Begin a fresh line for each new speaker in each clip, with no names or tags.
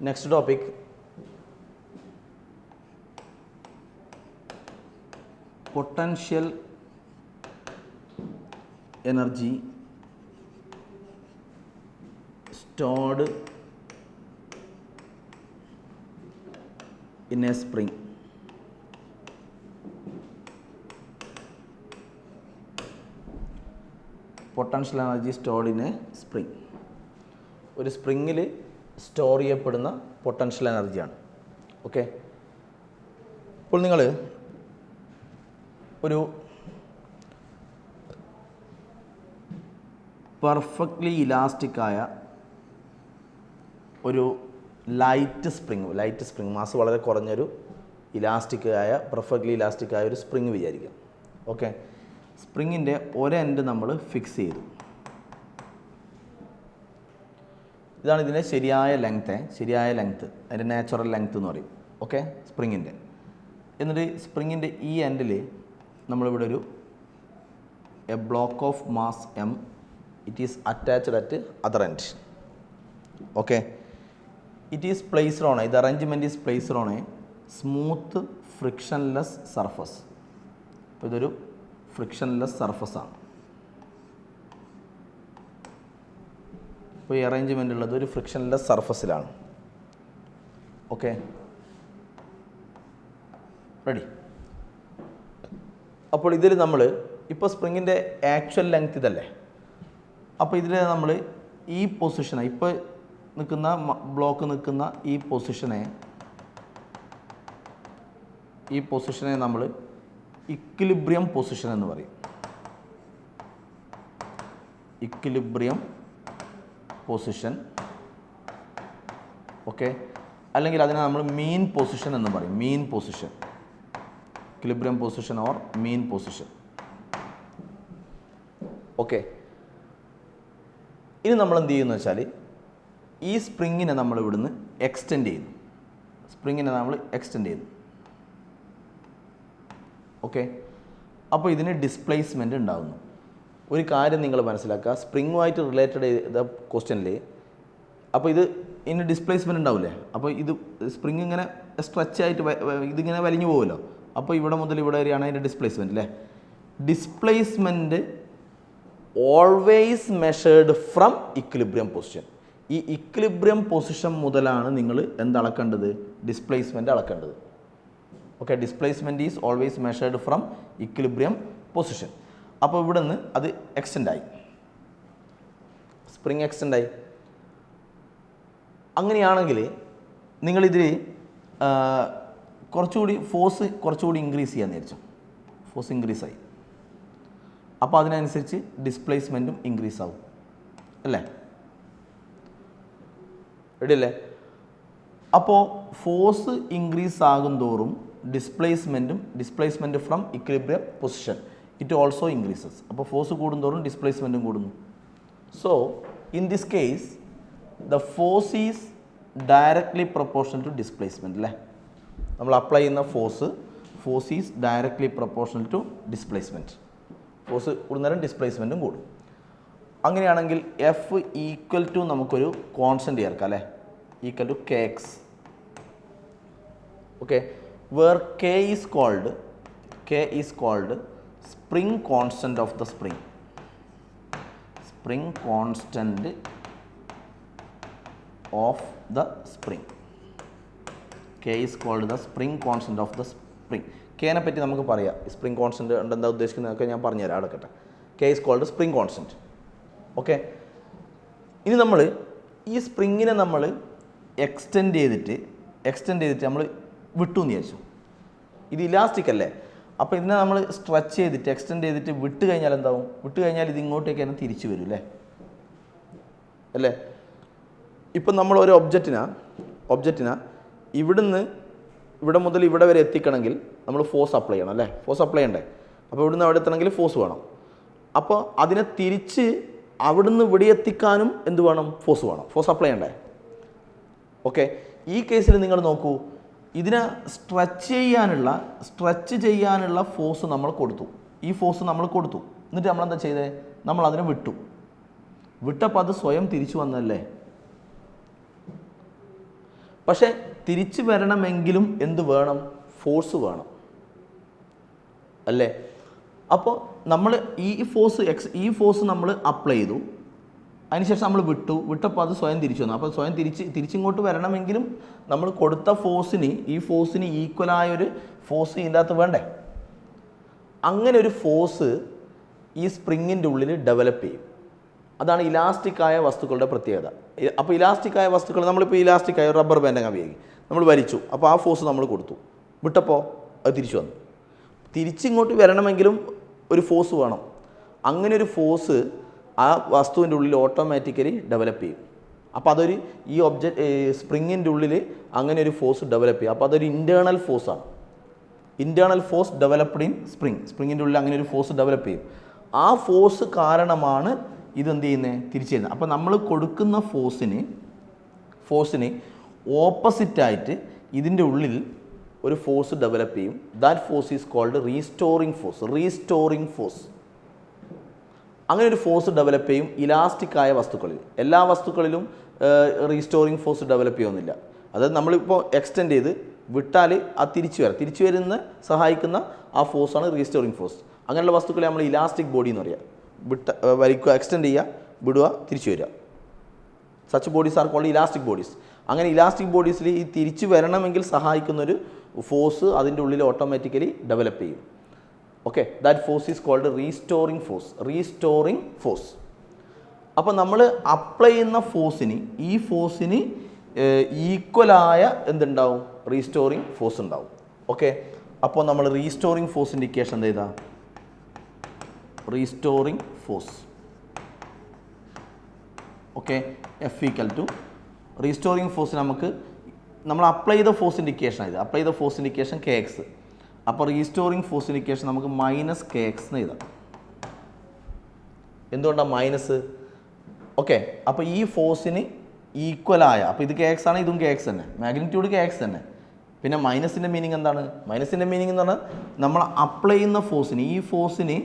Next topic, potential energy stored in a spring. Potential energy stored in a spring. ഒരു സ്പ്രിങ്ങിൽ store ചെയ്യപ്പെടുന്ന potential എനർജിയാണ്. Okay, ഇപ്പോൾ നിങ്ങൾ ഒരു പെർഫെക്റ്റ്ലി ഇലാസ്റ്റിക്കായ ഒരു ലൈറ്റ് സ്പ്രിങ് മാസ് വളരെ കുറഞ്ഞൊരു പെർഫെക്റ്റ്ലി ഇലാസ്റ്റിക്കായ ഒരു സ്പ്രിങ് വിചാരിക്കാം. ഓക്കെ, സ്പ്രിങ്ങിൻ്റെ ഒരെൻഡ് നമ്മൾ ഫിക്സ് ചെയ്തു. ഇതാണ് ഇതിൻ്റെ ശരിയായ ലെങ്ത്, അതിൻ്റെ നാച്ചുറൽ ലെങ്ത് എന്ന് പറയും. ഓക്കെ, സ്പ്രിങ്ങിൻ്റെ. എന്നിട്ട് സ്പ്രിങ്ങിൻ്റെ ഈ എൻഡിൽ നമ്മളിവിടെ ഒരു a block of mass M, it is attached at other end. Okay, it is placed on ഇത് arrangement is placed on a smooth frictionless surface. അപ്പോൾ ഇതൊരു ഫ്രിക്ഷൻലെസ് സർഫസാണ്. ഇപ്പോൾ ഈ അറേഞ്ച്മെൻ്റ് ഉള്ളത് ഒരു ഫ്രിക്ഷൻലെസ് സർഫസിലാണ്. Okay, ready. അപ്പോൾ ഇതിൽ നമ്മൾ ഇപ്പോൾ സ്പ്രിങ്ങിൻ്റെ ആക്ച്വൽ ലെങ്ത് ഇതല്ലേ, അപ്പോൾ ഇതിൽ നമ്മൾ ഈ പൊസിഷനെ, ഇപ്പോൾ നിൽക്കുന്ന ബ്ലോക്ക് നിൽക്കുന്ന ഈ പൊസിഷനെ നമ്മൾ ഇക്വിലിബ്രിയം പൊസിഷൻ എന്ന് പറയും. Equilibrium position. ഓക്കെ, അല്ലെങ്കിൽ അതിനെ നമ്മൾ മീൻ പൊസിഷൻ എന്ന് പറയും. Equilibrium position or mean position. Okay, ഇനി നമ്മൾ എന്ത് ചെയ്യുന്നു വെച്ചാൽ ഈ സ്പ്രിങ്ങിനെ നമ്മൾ ഇവിടുന്ന് എക്സ്റ്റെൻഡ് ചെയ്യുന്നു. ഓക്കെ, അപ്പോൾ ഇതിന് ഡിസ്പ്ലേസ്മെൻറ്റ് ഉണ്ടാകുന്നു. ഒരു കാര്യം നിങ്ങൾ മനസ്സിലാക്കുക, സ്പ്രിങ്ങുമായിട്ട് റിലേറ്റഡ് ചെയ്ത ക്വസ്റ്റ്യനിൽ അപ്പോൾ ഇതിന് ഡിസ്പ്ലേസ്മെൻറ്റ് ഉണ്ടാവില്ലേ, അപ്പോൾ ഇത് സ്പ്രിങ് ഇങ്ങനെ സ്ട്രെച്ച് ആയിട്ട് ഇതിങ്ങനെ വലിഞ്ഞു പോകുമല്ലോ. അപ്പോൾ ഇവിടെ മുതൽ ഇവിടെ വരെയാണ് അതിൻ്റെ ഡിസ്പ്ലേസ്മെൻറ്റ് അല്ലേ. Displacement always measured from equilibrium position. ഈ ഇക്വിലിബ്രിയം പൊസിഷൻ മുതലാണ് നിങ്ങൾ അളക്കേണ്ടത്? ഡിസ്പ്ലേസ്മെൻറ്റ് അളക്കേണ്ടത്. Okay, displacement is always measured from equilibrium position. അപ്പോൾ ഇവിടെ നിന്ന് അത് എക്സ്റ്റെൻഡായി, സ്പ്രിങ് എക്സ്റ്റെൻഡായി. അങ്ങനെയാണെങ്കിൽ നിങ്ങളിതിൽ കുറച്ചുകൂടി ഇൻക്രീസ് ചെയ്യാമെന്ന് വിചാരിച്ചു. ഫോഴ്സ് ഇൻക്രീസായി, അപ്പോൾ അതിനനുസരിച്ച് ഡിസ്പ്ലേസ്മെൻറ്റും ഇൻക്രീസ് ആവും അല്ലേ. റെഡി അല്ലേ? അപ്പോൾ ഫോഴ്സ് ഇൻക്രീസ് ആകും തോറും displacement from equilibrium position it also increases. അപ്പോൾ ഫോഴ്സ് കൂടുന്തോറും ഡിസ്പ്ലേസ്മെൻറ്റും കൂടുന്നു. So in this case the force is directly proportional to displacement അല്ലേ. നമ്മൾ അപ്ലൈ ചെയ്യുന്ന force is directly proportional to displacement. Force കൂടുന്നേരം ഡിസ്പ്ലേസ്മെൻറ്റും കൂടും. അങ്ങനെയാണെങ്കിൽ എഫ് ഈക്വൽ ടു നമുക്കൊരു കോൺസ്റ്റൻറ്റ് ചേർക്കാം അല്ലേ, equal to K X. Okay, where K is called spring constant of the spring. Spring constant of the spring. K is called the spring constant of the spring. K നെ പറ്റി നമുക്ക് പറയാം. Spring constant എന്താ ഉദ്ദേശിക്കുന്നതൊക്കെ ഞാൻ പറഞ്ഞുതരാം. അടക്കട്ടെ. K is called spring constant. Okay, ഇനി നമ്മൾ ഈ സ്പ്രിങ്ങിനെ നമ്മൾ എക്സ്റ്റെൻഡ് ചെയ്തിട്ട് നമ്മൾ വിട്ടു എന്ന് വിചാരിച്ചു. ഇത് ഇലാസ്റ്റിക് അല്ലേ, അപ്പോൾ ഇതിനെ നമ്മൾ സ്ട്രെച്ച് ചെയ്തിട്ട് എക്സ്റ്റെൻഡ് ചെയ്തിട്ട് വിട്ട് കഴിഞ്ഞാൽ എന്താവും? വിട്ട് കഴിഞ്ഞാൽ ഇത് ഇങ്ങോട്ടേക്ക് തന്നെ തിരിച്ചു വരും അല്ലേ. ഇപ്പം നമ്മൾ ഒരു ഒബ്ജക്റ്റിന ഇവിടെ മുതൽ ഇവിടെ വരെ എത്തിക്കണമെങ്കിൽ നമ്മൾ ഫോഴ്സ് അപ്ലൈ ചെയ്യണം അല്ലേ. ഫോഴ്സ് അപ്ലൈ ചെയ്യണ്ടേ? അപ്പോൾ ഇവിടുന്ന് അവിടെ എത്തണമെങ്കിൽ ഫോഴ്സ് വേണം. അപ്പോൾ അതിനെ തിരിച്ച് അവിടുന്ന് ഇവിടെ എത്തിക്കാനും എന്ത് വേണം? ഫോഴ്സ് വേണം. ഫോഴ്സ് അപ്ലൈ ചെയ്യണ്ടേ? ഓക്കെ, ഈ കേസിൽ നിങ്ങൾ നോക്കൂ, ഇതിനെ സ്ട്രെച്ച് ചെയ്യാനുള്ള ഫോഴ്സ് നമ്മൾ കൊടുത്തു. ഈ ഫോഴ്സ് നമ്മൾ കൊടുത്തു. എന്നിട്ട് നമ്മളെന്താ ചെയ്തത്? നമ്മൾ അതിനെ വിട്ടപ്പോൾ അത് സ്വയം തിരിച്ചു വന്നല്ലേ. പക്ഷേ തിരിച്ചു വരണമെങ്കിലും എന്ത് വേണം? ഫോഴ്സ് വേണം അല്ലേ? അപ്പോൾ നമ്മൾ ഈ ഫോഴ്സ് നമ്മൾ അപ്ലൈ ചെയ്തു, അതിനുശേഷം നമ്മൾ വിട്ടപ്പോൾ അത് സ്വയം തിരിച്ചു വന്നു. അപ്പോൾ സ്വയം തിരിച്ചിങ്ങോട്ട് വരണമെങ്കിലും നമ്മൾ കൊടുത്ത ഈ ഫോഴ്സിന് ഈക്വലായൊരു ഫോഴ്സ് ഇതിൻ്റെ അകത്ത് വേണ്ടേ? അങ്ങനെ ഒരു ഫോഴ്സ് ഈ സ്പ്രിങ്ങിൻ്റെ ഉള്ളിൽ ഡെവലപ്പ് ചെയ്യും. അതാണ് ഇലാസ്റ്റിക്കായ വസ്തുക്കളുടെ പ്രത്യേകത. അപ്പോൾ ഇലാസ്റ്റിക്കായ വസ്തുക്കൾ, നമ്മളിപ്പോൾ ഇലാസ്റ്റിക്കായ റബ്ബർ ബാൻഡ് ഉപയോഗിക്കും, നമ്മൾ വലിച്ചു, അപ്പോൾ ആ ഫോഴ്സ് നമ്മൾ കൊടുത്തു, വിട്ടപ്പോൾ അത് തിരിച്ചു വന്നു. തിരിച്ചിങ്ങോട്ട് വരണമെങ്കിലും ഒരു ഫോഴ്സ് വേണം. അങ്ങനെ ഒരു ഫോഴ്സ് ആ വസ്തുവിൻ്റെ ഉള്ളിൽ ഓട്ടോമാറ്റിക്കലി ഡെവലപ്പ് ചെയ്യും. അപ്പോൾ അതൊരു സ്പ്രിങ്ങിൻ്റെ ഉള്ളിൽ അങ്ങനെ ഒരു ഫോഴ്സ് ഡെവലപ്പ് ചെയ്യും. അപ്പോൾ അതൊരു ഇൻറ്റേർണൽ ഫോഴ്സാണ്. ഇൻറ്റേർണൽ ഫോഴ്സ് ഡെവലപ്ഡ് ഇൻ സ്പ്രിങ്ങിൻ്റെ ഉള്ളിൽ അങ്ങനെ ഒരു ഫോഴ്സ് ഡെവലപ്പ് ചെയ്യും. ആ ഫോഴ്സ് കാരണമാണ് ഇതെന്ത് ചെയ്യുന്നത്? തിരിച്ചു വരുന്നത്. അപ്പോൾ നമ്മൾ കൊടുക്കുന്ന ഫോഴ്സിന് ഓപ്പോസിറ്റായിട്ട് ഇതിൻ്റെ ഉള്ളിൽ ഒരു ഫോഴ്സ് ഡെവലപ്പ് ചെയ്യും. That force is called restoring force. അങ്ങനെ ഒരു ഫോഴ്സ് ഡെവലപ്പ് ചെയ്യും ഇലാസ്റ്റിക്കായ വസ്തുക്കളിൽ. എല്ലാ വസ്തുക്കളിലും റീസ്റ്റോറിങ് ഫോഴ്സ് ഡെവലപ്പ് ചെയ്യുന്നില്ല. അതായത് നമ്മളിപ്പോൾ എക്സ്റ്റെൻഡ് ചെയ്ത് വിട്ടാൽ അത് തിരിച്ചു വരുന്ന സഹായിക്കുന്ന ആ ഫോഴ്സാണ് റീസ്റ്റോറിങ് ഫോഴ്സ്. അങ്ങനെയുള്ള വസ്തുക്കളെ നമ്മൾ ഇലാസ്റ്റിക് ബോഡി എന്ന് പറയുക. വലിക്കുക, എക്സ്റ്റെൻഡ് ചെയ്യുക, വിടുക, തിരിച്ചു വരിക. Such bodies are called elastic bodies. അങ്ങനെ ഇലാസ്റ്റിക് ബോഡീസിൽ ഈ തിരിച്ചു വരണമെങ്കിൽ സഹായിക്കുന്നൊരു ഫോഴ്സ് അതിൻ്റെ ഉള്ളിൽ ഓട്ടോമാറ്റിക്കലി ഡെവലപ്പ് ചെയ്യും. Okay, that force is called restoring force. അപ്പോൾ നമ്മൾ അപ്ലൈ ചെയ്യുന്ന ഈ ഫോഴ്സിന് ഈക്വലായ എന്തുണ്ടാവും? റീസ്റ്റോറിങ് ഫോഴ്സ് ഉണ്ടാവും. ഓക്കെ, അപ്പോൾ നമ്മൾ റീസ്റ്റോറിങ് ഫോഴ്സിൻ്റെ ഇക്വേഷൻ എന്ത് ചെയ്താൽ restoring force, okay, F equal to restoring force നമ്മൾ അപ്ലൈ ചെയ്ത ഫോഴ്സിൻ്റെ ഇക്വേഷൻ ഇത്. അപ്ലൈ ചെയ്ത ഫോഴ്സിൻ്റെ ഇക്വേഷൻ KX. അപ്പോൾ റീസ്റ്റോറിങ് ഫോഴ്സിൻ്റെ ഇക്വേഷൻ നമുക്ക് -KX എന്ന് എഴുതാം. എന്തുകൊണ്ടാണ് മൈനസ്? ഓക്കെ, അപ്പോൾ ഈ ഫോഴ്സിന് ഈക്വലായ, അപ്പോൾ ഇത് KX ആണ്, ഇതും KX തന്നെ, മാഗ്നിറ്റ്യൂഡ് KX തന്നെ. പിന്നെ മൈനസിൻ്റെ മീനിങ് എന്താണ്? മൈനസിൻ്റെ മീനിങ് എന്ന് പറഞ്ഞാൽ നമ്മൾ അപ്ലൈ ചെയ്യുന്ന ഈ ഫോഴ്സിന്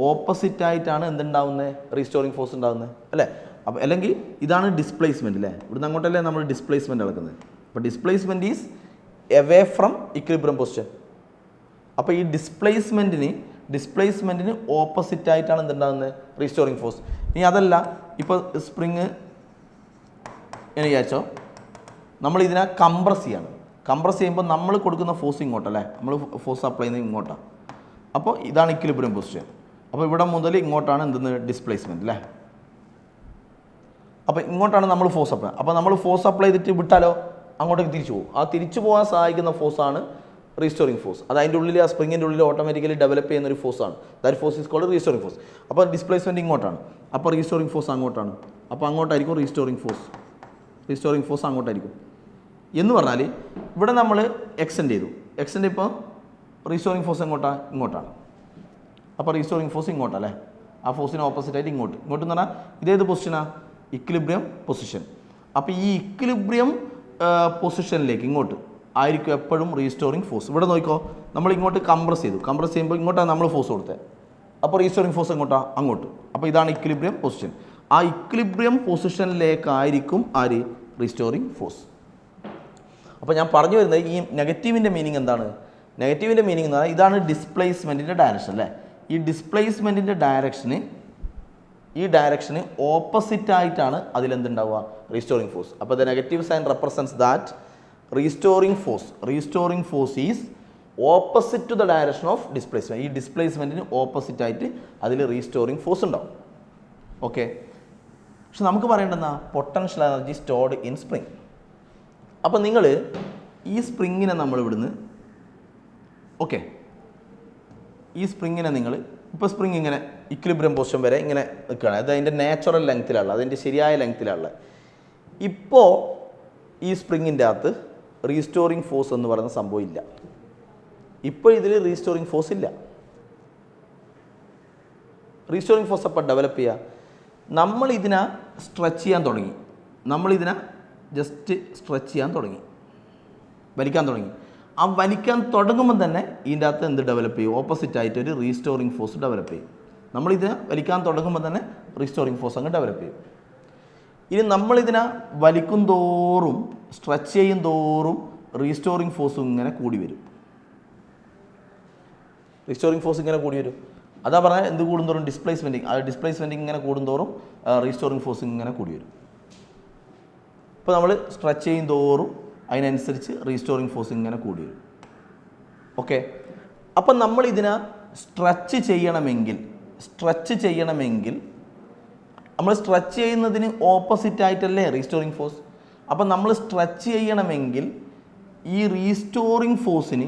ഓപ്പോസിറ്റായിട്ടാണ് എന്തുണ്ടാവുന്നത്? റീസ്റ്റോറിങ് ഫോഴ്സ് ഉണ്ടാകുന്നത് അല്ലേ? അപ്പോൾ അല്ലെങ്കിൽ ഇതാണ് ഡിസ്പ്ലേസ്മെൻറ്റ് അല്ലേ? ഇവിടുന്ന് അങ്ങോട്ടല്ലേ നമ്മൾ ഡിസ്പ്ലേസ്മെൻറ്റ് നടക്കുന്നത്. അപ്പോൾ displacement is away from equilibrium position. അപ്പോൾ ഈ ഡിസ്പ്ലേസ്മെൻറ്റിന് ഓപ്പോസിറ്റായിട്ടാണ് എന്തുണ്ടാകുന്നത്? Restoring force. ഇനി അതല്ല, ഇപ്പോൾ സ്പ്രിങ് എന്ന് വിചാരിച്ചോ, നമ്മളിതിനെ കംപ്രസ് ചെയ്യുമ്പോൾ നമ്മൾ കൊടുക്കുന്ന ഫോഴ്സ് ഇങ്ങോട്ടല്ലേ? നമ്മൾ ഫോഴ്സ് അപ്ലൈ ചെയ്യുന്നത് ഇങ്ങോട്ടാണ്. അപ്പോൾ ഇതാണ് ഇക്വിലിബ്രിയം പൊസിഷൻ. അപ്പോൾ ഇവിടെ മുതൽ ഇങ്ങോട്ടാണ് ഡിസ്പ്ലേസ്മെൻറ്റ് അല്ലേ? അപ്പോൾ ഇങ്ങോട്ടാണ് നമ്മൾ ഫോഴ്സ് അപ്ലൈ. അപ്പോൾ നമ്മൾ ഫോഴ്സ് അപ്ലൈ ചെയ്തിട്ട് വിട്ടാലോ അങ്ങോട്ടേക്ക് തിരിച്ചു പോകും. ആ തിരിച്ചു പോകാൻ സഹായിക്കുന്ന ഫോഴ്സാണ് റീസ്റ്റോറിങ് ഫോഴ്സ്. അത് അതിൻ്റെ ഉള്ളിൽ, ആ സ്പ്രിങ്ങിൻ്റെ ഉള്ളിൽ ഓട്ടോമാറ്റിക്കലി ഡെവലപ്പ് ചെയ്യുന്ന ഒരു ഫോഴ്സാണ്. That force is called restoring force. അപ്പോൾ ഡിസ്പ്ലേസ്മെൻറ്റ് ഇങ്ങോട്ടാണ്, അപ്പോൾ റീസ്റ്റോറിങ് ഫോഴ്സ് അങ്ങോട്ടാണ്. അപ്പോൾ അങ്ങോട്ടായിരിക്കും റീസ്റ്റോറിങ് ഫോഴ്സ് അങ്ങോട്ടായിരിക്കും. എന്ന് പറഞ്ഞാൽ ഇവിടെ നമ്മൾ എക്സ്റ്റെൻഡ് ചെയ്തു. ഇപ്പോൾ റീസ്റ്റോറിങ് ഫോഴ്സ് ഇങ്ങോട്ടാണ്. അപ്പോൾ റീസ്റ്റോറിങ് ഫോഴ്സ് ഇങ്ങോട്ടല്ലേ? ആ ഫോഴ്സിന് ഓപ്പോസിറ്റായിട്ട് ഇങ്ങോട്ട് എന്ന് പറഞ്ഞാൽ ഇതേത് പൊസിഷനാണ്? Equilibrium position. അപ്പോൾ ഈ ഇക്വിലിബ്രിയം പൊസിഷനിലേക്ക് ഇങ്ങോട്ട് ആയിരിക്കും എപ്പോഴും റീസ്റ്റോറിങ് ഫോഴ്സ്. ഇവിടെ നോക്കിക്കോ, നമ്മൾ ഇങ്ങോട്ട് കംപ്രസ് ചെയ്യുമ്പോൾ ഇങ്ങോട്ടാണ് നമ്മൾ ഫോഴ്സ് കൊടുത്തത്. അപ്പോൾ റീസ്റ്റോറിങ് ഫോഴ്സ് അങ്ങോട്ട്. അപ്പോൾ ഇതാണ് ഇക്വിലിബ്രിയം പൊസിഷൻ. ആ ഇക്വിലിബ്രിയം പൊസിഷനിലേക്കായിരിക്കും റീസ്റ്റോറിങ് ഫോഴ്സ്. അപ്പോൾ ഞാൻ പറഞ്ഞു വരുന്നത് ഈ നെഗറ്റീവിൻ്റെ മീനിങ് എന്താണ്? നെഗറ്റീവിൻ്റെ മീനിങ് എന്ന് പറഞ്ഞാൽ ഇതാണ് ഡിസ്പ്ലേസ്മെൻറ്റിൻ്റെ ഡയറക്ഷൻ അല്ലേ? ഈ ഡിസ്പ്ലേസ്മെൻറ്റിൻ്റെ ഡയറക്ഷന് ഓപ്പോസിറ്റായിട്ടാണ് അതിലെന്തുണ്ടാവുക? Restoring force. അപ്പോൾ the negative sign represents that restoring force is opposite to the direction of displacement. ഈ ഡിസ്പ്ലേസ്മെൻറ്റിന് ഓപ്പോസിറ്റായിട്ട് അതിൽ റീസ്റ്റോറിങ് ഫോഴ്സ് ഉണ്ടാവും. ഓക്കെ, പക്ഷെ നമുക്ക് പറയേണ്ടതെന്നാ potential energy stored in spring. അപ്പോൾ നിങ്ങൾ ഈ സ്പ്രിങ്ങിനെ നമ്മൾ ഇവിടുന്ന് ഈ സ്പ്രിങ്ങിനെ നിങ്ങൾ ഇപ്പോൾ സ്പ്രിങ് ഇങ്ങനെ ഇക്വിലിബ്രിയം പൊസിഷൻ വരെ ഇങ്ങനെ നിൽക്കുകയാണ്. അത് അതിൻ്റെ നാച്ചുറൽ ലെങ്ത്തിലുള്ള, അതിൻ്റെ ശരിയായ ലെങ്ത്തിലുള്ള. ഇപ്പോൾ ഈ സ്പ്രിങ്ങിൻ്റെ അകത്ത് റീസ്റ്റോറിങ് ഫോഴ്സ് എന്ന് പറയുന്ന സംഭവം ഇല്ല. ഇപ്പോൾ ഇതിൽ റീസ്റ്റോറിങ് ഫോഴ്സ് ഇല്ല. റീസ്റ്റോറിങ് ഫോഴ്സ് അപ്പോൾ ഡെവലപ്പ് ചെയ്യുക, നമ്മളിതിനെ സ്ട്രെച്ച് ചെയ്യാൻ തുടങ്ങി. ജസ്റ്റ് സ്ട്രെച്ച് ചെയ്യാൻ തുടങ്ങി, വലിക്കാൻ തുടങ്ങി. ആ വലിക്കാൻ തുടങ്ങുമ്പോൾ തന്നെ ഇതിൻ്റെ അകത്ത് എന്ത് ഡെവലപ്പ് ചെയ്യും? ഓപ്പോസിറ്റായിട്ട് ഒരു റീസ്റ്റോറിങ് ഫോഴ്സ് ഡെവലപ്പ് ചെയ്യും. നമ്മളിതിനെ വലിക്കാൻ തുടങ്ങുമ്പോൾ തന്നെ റീസ്റ്റോറിങ് ഫോഴ്സ് അങ്ങ് ഡെവലപ്പ് ചെയ്യും. ഇനി നമ്മളിതിനെ വലിക്കും തോറും സ്ട്രെച്ച് ചെയ്യും തോറും റീസ്റ്റോറിങ് ഫോഴ്സും ഇങ്ങനെ കൂടി വരും. റീസ്റ്റോറിങ് ഫോഴ്സ് ഇങ്ങനെ കൂടി വരും. അതാ പറഞ്ഞാൽ എന്ത് കൂടുന്തോറും ഡിസ്പ്ലേസ്മെൻറ്റിങ് ഇങ്ങനെ കൂടുന്തോറും റീസ്റ്റോറിങ് ഫോഴ്സ് ഇങ്ങനെ കൂടി വരും. ഇപ്പോൾ നമ്മൾ സ്ട്രെച്ച് ചെയ്യും തോറും അതിനനുസരിച്ച് റീസ്റ്റോറിങ് ഫോഴ്സ് ഇങ്ങനെ കൂടി വരും. ഓക്കെ, അപ്പം നമ്മൾ ഇതിനെ സ്ട്രെച്ച് ചെയ്യണമെങ്കിൽ നമ്മൾ സ്ട്രെച്ച് ചെയ്യുന്നതിന് ഓപ്പോസിറ്റ് ആയിട്ടല്ലേ റീസ്റ്റോറിങ് ഫോഴ്സ്. അപ്പം നമ്മൾ സ്ട്രെച്ച് ചെയ്യണമെങ്കിൽ ഈ റീസ്റ്റോറിങ് ഫോഴ്സിന്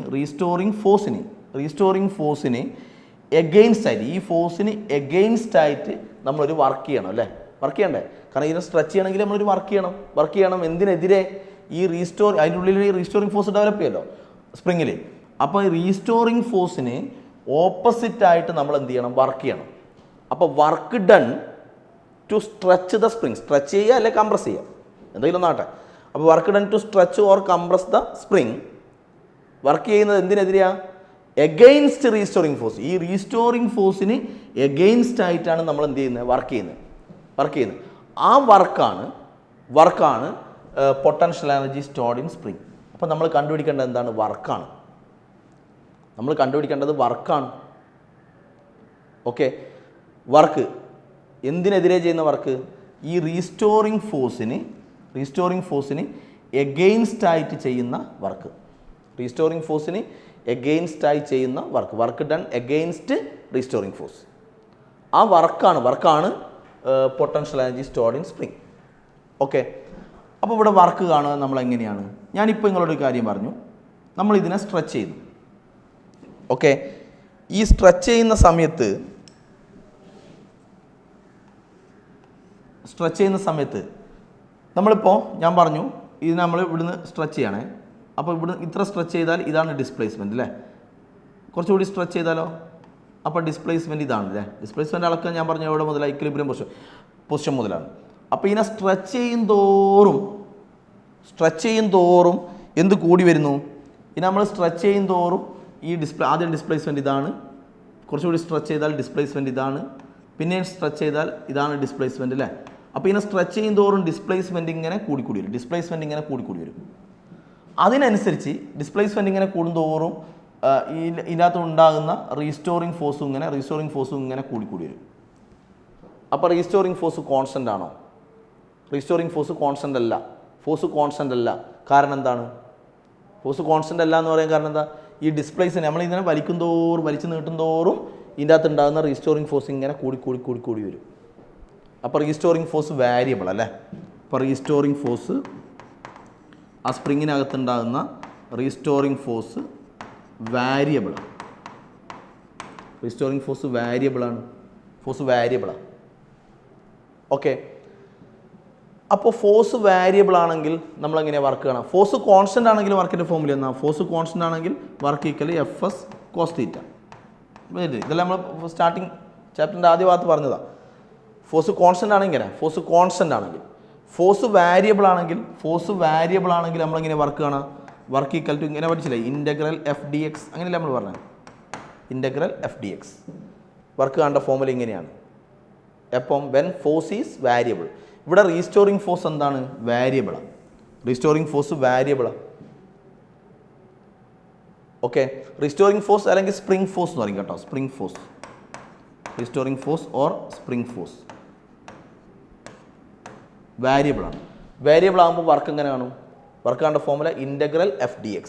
എഗെയിൻസ്റ്റ് ആയിട്ട്, ഈ ഫോഴ്സിന് എഗെയിൻസ്റ്റ് ആയിട്ട് നമ്മളൊരു വർക്ക് ചെയ്യണം അല്ലേ? വർക്ക് ചെയ്യണ്ടേ? കാരണം ഇതിനെ സ്ട്രെച്ച് ചെയ്യണമെങ്കിൽ നമ്മളൊരു വർക്ക് ചെയ്യണം. എന്തിനെതിരെ? ഈ അതിൻ്റെ ഉള്ളിൽ ഈ റീസ്റ്റോറിങ് ഫോഴ്സ് ഡെവലപ്പ് ചെയ്യുമല്ലോ സ്പ്രിങ്ങിൽ. അപ്പോൾ ഈ റീസ്റ്റോറിങ് ഫോഴ്സിന് ഓപ്പോസിറ്റായിട്ട് നമ്മൾ എന്ത് ചെയ്യണം? വർക്ക് ചെയ്യണം. അപ്പോൾ work done to stretch the spring, stretch ചെയ്യുക അല്ലെ കംപ്രസ് ചെയ്യുക, എന്തെങ്കിലും ഒന്നാട്ടെ. അപ്പോൾ work done to stretch or compress the spring, work ചെയ്യുന്നത് എന്തിനെതിരെയാണ്? Against restoring force. ഈ റീസ്റ്റോറിങ് ഫോഴ്സിന് എഗെയിൻസ്റ്റ് ആയിട്ടാണ് നമ്മൾ എന്ത് ചെയ്യുന്നത്? വർക്ക് ചെയ്യുന്നത്. ആ വർക്കാണ് potential energy stored in spring. അപ്പോൾ നമ്മൾ കണ്ടുപിടിക്കേണ്ടത് എന്താണ്? വർക്കാണ്. ഓക്കെ, വർക്ക് എന്തിനെതിരെ ചെയ്യുന്ന വർക്ക്? ഈ റീസ്റ്റോറിങ് ഫോഴ്സിന് എഗെയിൻസ്റ്റ് ആയിട്ട് ചെയ്യുന്ന work. Work done against restoring force. ആ വർക്കാണ് potential energy stored in spring. Okay, അപ്പോൾ ഇവിടെ വർക്ക് കാണുക നമ്മൾ എങ്ങനെയാണ്? ഞാനിപ്പോൾ നിങ്ങളോടൊരു കാര്യം പറഞ്ഞു, നമ്മൾ ഇതിനെ സ്ട്രെച്ച് ചെയ്തു. ഓക്കെ, ഈ സ്ട്രെച്ച് ചെയ്യുന്ന സമയത്ത് നമ്മളിപ്പോൾ ഞാൻ പറഞ്ഞു ഇത് നമ്മൾ ഇവിടുന്ന് സ്ട്രെച്ച് ചെയ്യണേ. അപ്പോൾ ഇവിടുന്ന് ഇത്ര സ്ട്രെച്ച് ചെയ്താൽ ഇതാണ് ഡിസ്പ്ലേസ്മെൻറ്റ് അല്ലേ? കുറച്ചുകൂടി സ്ട്രെച്ച് ചെയ്താലോ? അപ്പോൾ ഡിസ്പ്ലേസ്മെൻറ്റ് ഇതാണ് അല്ലേ? ഡിസ്പ്ലേസ്മെൻറ്റ് അളക്കാൻ ഞാൻ പറഞ്ഞു എവിടെ മുതലാണ്? ഇക്വിലിബ്രിയം പൊസിഷൻ മുതലാണ്. അപ്പോൾ ഇതിനെ സ്ട്രെച്ച് ചെയ്യും തോറും എന്ത് കൂടി വരുന്നു? ഇനി നമ്മൾ സ്ട്രെച്ച് ചെയ്യും തോറും ഈ ആദ്യം ഡിസ്പ്ലേസ്മെൻറ്റ് ഇതാണ്, കുറച്ചുകൂടി സ്ട്രെച്ച് ചെയ്താൽ ഡിസ്പ്ലേസ്മെൻറ്റ് ഇതാണ്, പിന്നെ സ്ട്രെച്ച് ചെയ്താൽ ഇതാണ് ഡിസ്പ്ലേസ്മെൻറ്റ് അല്ലേ? അപ്പോൾ ഇതിനെ സ്ട്രെച്ച് ചെയ്യും തോറും ഡിസ്പ്ലേസ്മെൻറ്റ് ഇങ്ങനെ കൂടിക്കൂടി വരും. അതിനനുസരിച്ച് ഡിസ്പ്ലേസ്മെൻറ്റ് ഇങ്ങനെ കൂടുന്തോറും ഇതിനകത്ത് ഉണ്ടാകുന്ന റീസ്റ്റോറിങ് ഫോഴ്സും ഇങ്ങനെ കൂടിക്കൂടി വരും. അപ്പോൾ റീസ്റ്റോറിങ് ഫോഴ്സ് കോൺസ്റ്റൻ്റ് ആണോ? റീസ്റ്റോറിങ് ഫോഴ്സ് കോൺസ്റ്റൻ്റ് അല്ല. കാരണം എന്താണ്? ഫോഴ്സ് കോൺസ്റ്റൻ്റ് അല്ല എന്ന് പറയാൻ കാരണം എന്താ? ഈ ഡിസ്പ്ലേസ്മെൻറ്റ് നമ്മളിങ്ങനെ വലിച്ചു നീട്ടുന്തോറും ഇതിൻ്റെ അകത്ത് ഉണ്ടാകുന്ന റീസ്റ്റോറിങ് ഫോഴ്സ് ഇങ്ങനെ കൂടി വരും. അപ്പോൾ റീസ്റ്റോറിങ് ഫോഴ്സ് വേരിയബിൾ അല്ലേ? അപ്പോൾ റീസ്റ്റോറിങ് ഫോഴ്സ് ആ സ്പ്രിങ്ങിനകത്തുണ്ടാകുന്ന റീസ്റ്റോറിങ് ഫോഴ്സ് വേരിയബിളാണ്. ഓക്കെ, അപ്പോൾ ഫോഴ്സ് വേരിയബിൾ ആണെങ്കിൽ നമ്മളെങ്ങനെയാണ് വർക്ക് ചെയ്യണം? ഫോഴ്സ് കോൺസ്റ്റൻ്റ് ആണെങ്കിൽ വർക്കിൻ്റെ ഫോർമുല എന്നാ? ഫോഴ്സ് കോൺസ്റ്റൻ്റ് ആണെങ്കിൽ വർക്ക് ഈക്വൽ FS cos θ. ഇതെല്ലാം നമ്മൾ സ്റ്റാർട്ടിങ് ചാപ്റ്ററിൻ്റെ ആദ്യ ഭാഗത്ത് പറഞ്ഞതാണ്. ഫോഴ്സ് കോൺസ്റ്റൻ്റ് ആണെങ്കിൽ ഫോഴ്സ് വേരിയബിൾ ആണെങ്കിൽ നമ്മളെങ്ങനെ വർക്ക് കാണാം? വർക്ക് ഈക്വൽ ടു ഇങ്ങനെ പഠിച്ചില്ലേ? ഇൻ്റഗ്രൽ FdX, അങ്ങനെയല്ല നമ്മൾ പറഞ്ഞത്? ഇൻ്റഗ്രൽ FdX വർക്ക് കാണേണ്ട ഫോർമുല ഇങ്ങനെയാണ്. അപ്പം വെൻ ഫോഴ്സ് ഈസ് വേരിയബിൾ, ഇവിടെ റീസ്റ്റോറിങ് ഫോഴ്സ് എന്താണ്? വേരിയബിളാണ്. ഓക്കെ, റീസ്റ്റോറിങ് ഫോഴ്സ് അല്ലെങ്കിൽ സ്പ്രിംഗ് ഫോഴ്സ് എന്ന് പറയും കേട്ടോ. Restoring force or spring force വേരിയബിളാണ്. വേരിയബിൾ ആകുമ്പോൾ വർക്ക് എങ്ങനെ കാണും? വർക്ക് കാണേണ്ട ഫോർമുല ഇൻ്റഗ്രൽ FdX.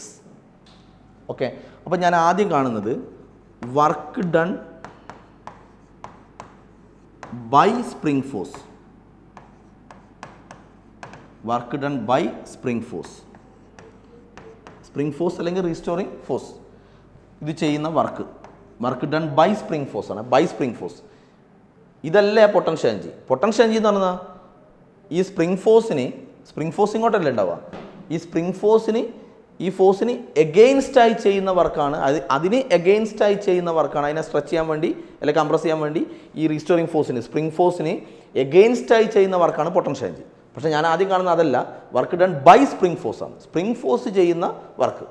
ഓക്കെ, അപ്പോൾ ഞാൻ ആദ്യം കാണുന്നത് work done by spring force. Spring force അല്ലെങ്കിൽ റീസ്റ്റോറിങ് ഫോഴ്സ് ഇത് ചെയ്യുന്ന work done by spring force ആണ്. ഇതല്ലേ പൊട്ടൻഷ്യൽ എനർജി എന്ന് പറഞ്ഞാൽ ഈ സ്പ്രിംഗ് ഫോഴ്സ് ഇങ്ങോട്ടല്ലേ ഉണ്ടാവുക? ഈ ഫോഴ്സിന് എഗെയിൻസ്റ്റ് ആയി ചെയ്യുന്ന വർക്കാണ്. അതിന് എഗെയിൻസ്റ്റ് ആയി ചെയ്യുന്ന വർക്കാണ്. അതിനെ സ്ട്രെച്ച് ചെയ്യാൻ വേണ്ടി അല്ലെങ്കിൽ കംപ്രസ് ചെയ്യാൻ വേണ്ടി ഈ റീസ്റ്റോറിങ് സ്പ്രിംഗ് ഫോഴ്സിന് എഗെയിൻസ്റ്റ് ആയി ചെയ്യുന്ന വർക്കാണ് പൊട്ടൻഷ്യൽ എനർജി. പക്ഷേ ഞാൻ ആദ്യം കാണുന്ന അതല്ല, work done by spring force ആണ്. സ്പ്രിംഗ് ഫോഴ്സ് ചെയ്യുന്ന വർക്ക്.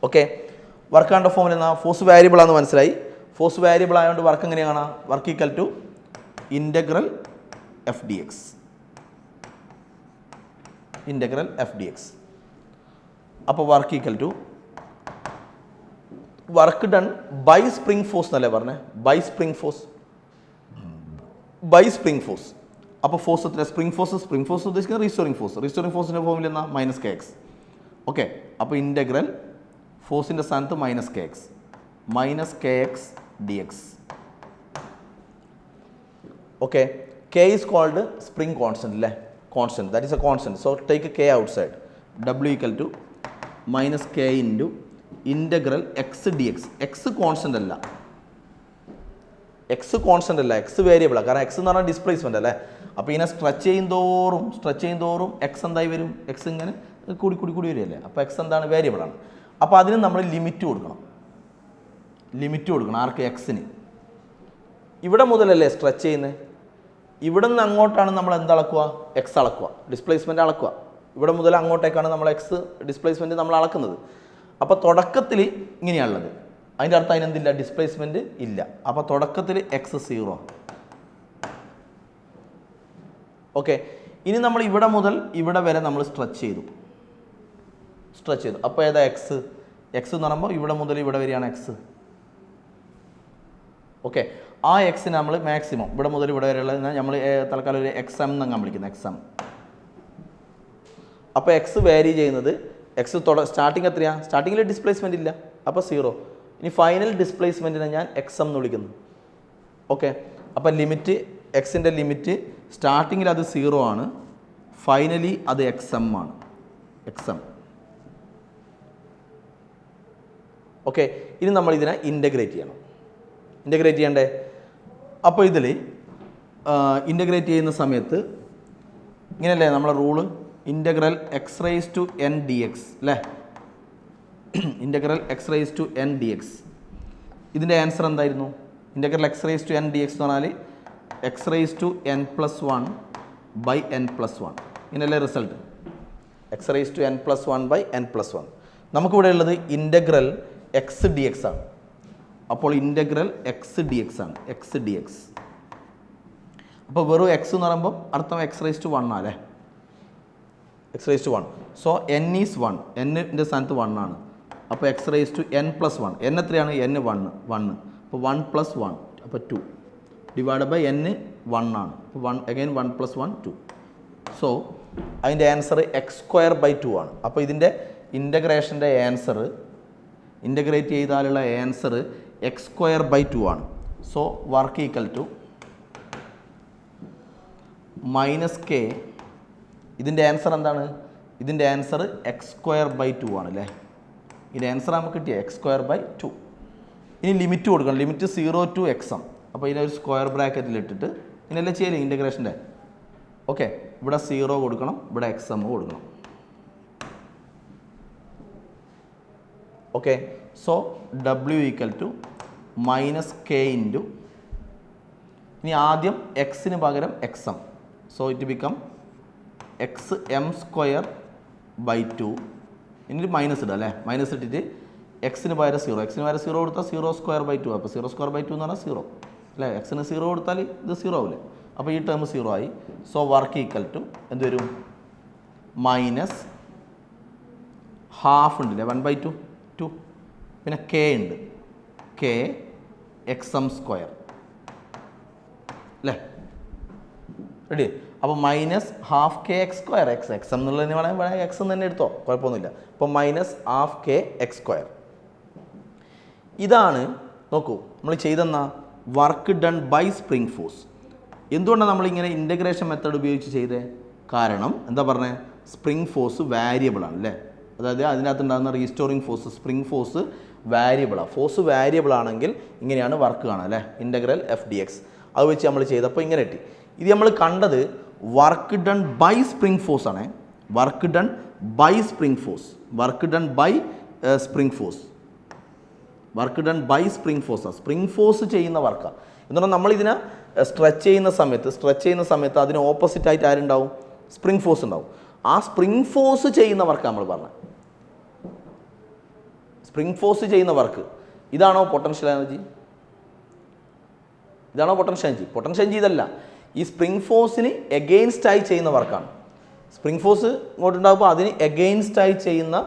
ഓക്കെ, വർക്ക് കാണേണ്ട ഫോർമുല എന്നാ? ഫോഴ്സ് വേരിയബിൾ ആണെന്ന് മനസ്സിലായി. ഫോഴ്സ് വേരിയബിൾ ആയതുകൊണ്ട് വർക്ക് എങ്ങനെയാണ്? Work equal to integral FdX. Integral F D X. അപ്പോൾ work equal to work done by spring force എന്നല്ലേ പറഞ്ഞത്, ബൈ സ്പ്രിംഗ് ഫോഴ്സ്. അപ്പോൾ ഫോഴ്സ് എത്ര? സ്പ്രിംഗ് ഫോഴ്സ് ഉദ്ദേശിക്കുന്നത് റീസ്റ്റോറിംഗ് ഫോഴ്സിൻ്റെ ഫോമിൽ എന്നാ മൈനസ് കെ എക്സ്. ഓക്കെ, അപ്പോൾ ഇൻ്റഗ്രൽ ഫോഴ്സിൻ്റെ സ്ഥാനത്ത് minus K X D X. Okay, K is called spring constant അല്ലേ, constant, that is a constant. So take K outside. W equal to minus K into integral X D X. X constant അല്ല, X വേരിയബിളാണ്. കാരണം X എന്ന് പറഞ്ഞാൽ displacement അല്ലേ. അപ്പോൾ ഇതിനെ stretch ചെയ്യും തോറും എക്സ് എന്തായി വരും? എക്സ് ഇങ്ങനെ കൂടി വരികയല്ലേ. അപ്പോൾ എക്സ് എന്താണ്? വേരിയബിളാണ്. അപ്പോൾ അതിന് നമ്മൾ ലിമിറ്റ് കൊടുക്കണം. ആർക്ക്? എക്സിന്. ഇവിടെ മുതലല്ലേ സ്ട്രെച്ച് ചെയ്യുന്നത്, ഇവിടെ നിന്ന് അങ്ങോട്ടാണ് നമ്മൾ എന്തളക്കുക? എക്സ് അളക്കുക, ഡിസ്പ്ലേസ്മെൻറ്റ് അളക്കുക. ഇവിടെ മുതൽ അങ്ങോട്ടേക്കാണ് നമ്മൾ എക്സ് ഡിസ്പ്ലേസ്മെൻറ്റ് നമ്മൾ അളക്കുന്നത്. അപ്പോൾ തുടക്കത്തിൽ ഇങ്ങനെയാണുള്ളത്, അതിൻ്റെ അർത്ഥം അതിനെന്തില്ല? ഡിസ്പ്ലേസ്മെൻറ്റ് ഇല്ല. അപ്പോൾ തുടക്കത്തിൽ എക്സ് 0. ഓക്കെ, ഇനി നമ്മൾ ഇവിടെ മുതൽ ഇവിടെ വരെ നമ്മൾ സ്ട്രെച്ച് ചെയ്തു. അപ്പോൾ ഏതാ എക്സ് എന്ന് പറയുമ്പോൾ ഇവിടെ മുതൽ ഇവിടെ വരെയാണ് എക്സ്. ഓക്കെ, ആ എക്സിന് നമ്മൾ മാക്സിമം ഇവിടെ മുതൽ ഇവിടെ വരെയുള്ളത് നമ്മൾ തൽക്കാലം ഒരു എക്സ് എം എന്നങ്ങ് വിളിക്കുന്നത്, എക്സ് എം. അപ്പോൾ എക്സ് വാരി ചെയ്യുന്നത്, എക്സ് സ്റ്റാർട്ടിങ് എത്രയാണ്? സ്റ്റാർട്ടിങ്ങിൽ ഡിസ്പ്ലേസ്മെൻ്റ് ഇല്ല, അപ്പോൾ 0. ഇനി ഫൈനൽ ഡിസ്പ്ലേസ്മെൻറ്റിനെ ഞാൻ എക്സ് എം എന്ന് വിളിക്കുന്നു. ഓക്കെ, അപ്പോൾ ലിമിറ്റ്, എക്സിൻ്റെ ലിമിറ്റ് സ്റ്റാർട്ടിങ്ങിൽ അത് 0 ആണ്, ഫൈനലി അത് എക്സ് എം ആണ്, എക്സ് എം. ഓക്കെ, ഇനി നമ്മൾ ഇതിനെ ഇൻ്റഗ്രേറ്റ് ചെയ്യണ്ടേ. അപ്പോൾ ഇതിൽ ഇൻ്റഗ്രേറ്റ് ചെയ്യുന്ന സമയത്ത് ഇങ്ങനെയല്ലേ നമ്മളെ rule? Integral X raise to N D X അല്ലേ, integral X raise to N D X. ഇതിൻ്റെ ആൻസർ എന്തായിരുന്നു? Integral X raise to N D X എന്ന് പറഞ്ഞാൽ X raise to N plus 1 by N plus 1. ഇങ്ങനെയല്ലേ result? X raise to N plus 1 by N plus 1. നമുക്കിവിടെ ഉള്ളത് integral X D X ആണ്. അപ്പോൾ integral X D X ആണ്, X D X. അപ്പോൾ വെറും എക്സ് എന്ന് പറയുമ്പോൾ അർത്ഥം എക്സ് റൈസ് ടു 1 അല്ലേ, x raise to 1. So n is 1, എന്നിൻ്റെ സ്ഥാനത്ത് 1 ആണ്. അപ്പോൾ x raise to N plus 1, n എത്രയാണ്? എൻ 1. അപ്പോൾ 1 പ്ലസ് 1, അപ്പോൾ 2 ഡിവൈഡ് ബൈ എൻ 1 ആണ്. അപ്പോൾ 1 അഗൈൻ 1 പ്ലസ് 1 2. സോ അതിൻ്റെ ആൻസർ എക്സ് സ്ക്വയർ ബൈ 2 ആണ്. അപ്പോൾ ഇതിൻ്റെ ഇൻ്റഗ്രേഷൻ്റെ ആൻസർ, ഇൻ്റഗ്രേറ്റ് ചെയ്താലുള്ള ആൻസർ എക്സ് സ്ക്വയർ ബൈ 2 ആണ്. So work equal to minus K. ഇതിൻ്റെ ആൻസർ എന്താണ്? ഇതിൻ്റെ ആൻസർ എക്സ് സ്ക്വയർ ബൈ 2 ആണ് അല്ലേ. ഇതിൻ്റെ ആൻസർ നമുക്ക് കിട്ടിയ എക്സ് സ്ക്വയർ ബൈ 2. ഇനി ലിമിറ്റ് കൊടുക്കണം, ലിമിറ്റ് 0 ടു എക്സ് എം. അപ്പോൾ ഇതിനെ ഒരു സ്ക്വയർ ബ്രാക്കറ്റിൽ ഇട്ടിട്ട് ഇതിനെല്ലാം ചെയ്യില്ലേ ഇൻ്റഗ്രേഷൻ്റെ. ഓക്കെ, ഇവിടെ 0 കൊടുക്കണം, ഇവിടെ എക്സ് എം കൊടുക്കണം. Okay, so W equal to minus K into, ഇനി ആദ്യം എക്സിന് പകരം x m. So it become x M square by 2. ഇനി മൈനസ് ഇടുക അല്ലേ, മൈനസ് ഇട്ടിട്ട് എക്സിന് പകരം 0, എക്സിന് പകരം 0 കൊടുത്താൽ 0 സ്ക്വയർ ബൈ 2. അപ്പോൾ 0 സ്ക്വയർ ബൈ 2 എന്ന് പറഞ്ഞാൽ 0 അല്ലേ. എക്സിന് 0 കൊടുത്താൽ ഇത് 0 ആവില്ലേ. അപ്പോൾ ഈ ടേം 0 ആയി. സോ വർക്ക് ഈക്വൽ ടു എന്ത് വരും? മൈനസ് ഹാഫ് ഉണ്ടല്ലേ, 1/2 2. പിന്നെ കെ ഉണ്ട്, കെ എക്സ് എം സ്ക്വയർ അല്ലേ, റെഡി. അപ്പോൾ minus half K X square, X M എന്നുള്ളതിന് വേണമെങ്കിൽ എക്സ് എന്ന് തന്നെ എടുത്തോ, കുഴപ്പമൊന്നുമില്ല. അപ്പോൾ minus half K X square. ഇതാണ് നോക്കൂ നമ്മൾ ചെയ്തെന്ന work done by spring force. എന്തുകൊണ്ടാണ് നമ്മളിങ്ങനെ ഇൻ്റഗ്രേഷൻ മെത്തേഡ് ഉപയോഗിച്ച് ചെയ്തത്? കാരണം എന്താ പറഞ്ഞത്? സ്പ്രിംഗ് ഫോഴ്സ് വാരിയബിളാണ് അല്ലേ. അതായത് അതിനകത്ത് ഉണ്ടാകുന്ന റീസ്റ്റോറിംഗ് ഫോഴ്സ്, സ്പ്രിംഗ് ഫോഴ്സ് വാരിയബിളാണ്. ഫോഴ്സ് വാരിയബിൾ ആണെങ്കിൽ ഇങ്ങനെയാണ് വർക്ക് കാണുക അല്ലേ, ഇൻ്റഗ്രൽ എഫ് ഡി എക്സ്. അത് വെച്ച് നമ്മൾ ചെയ്തപ്പോൾ ഇങ്ങനെ കിട്ടി. ഇത് നമ്മൾ കണ്ടത് work done by spring force ആണ്. Work done by spring force, work done by spring force, work done by spring ഫോഴ്സാണ്. സ്പ്രിംഗ് ഫോഴ്സ് ചെയ്യുന്ന വർക്കാണ്. എന്ന് പറഞ്ഞാൽ നമ്മളിതിനെ സ്ട്രെച്ച് ചെയ്യുന്ന സമയത്ത് അതിന് ഓപ്പോസിറ്റായിട്ട് ആരുണ്ടാവും? സ്പ്രിംഗ് ഫോഴ്സ് ഉണ്ടാവും. ആ സ്പ്രിംഗ് ഫോഴ്സ് ചെയ്യുന്ന വർക്കാണ് നമ്മൾ പറഞ്ഞത്. സ്പ്രിംഗ് ഫോഴ്സ് ചെയ്യുന്ന വർക്ക് ഇതാണോ പൊട്ടൻഷ്യൽ എനർജി? ഇതാണോ പൊട്ടൻഷ്യൽ എനർജി? പൊട്ടൻഷ്യൽ എനർജി ഇതല്ല. ഈ സ്പ്രിംഗ് ഫോഴ്സിന് എഗെയിൻസ്റ്റ് ആയി ചെയ്യുന്ന വർക്കാണ്. സ്പ്രിംഗ് ഫോഴ്സ് ഇങ്ങോട്ടുണ്ടാകുമ്പോൾ അതിന് എഗെയിൻസ്റ്റായി ചെയ്യുന്ന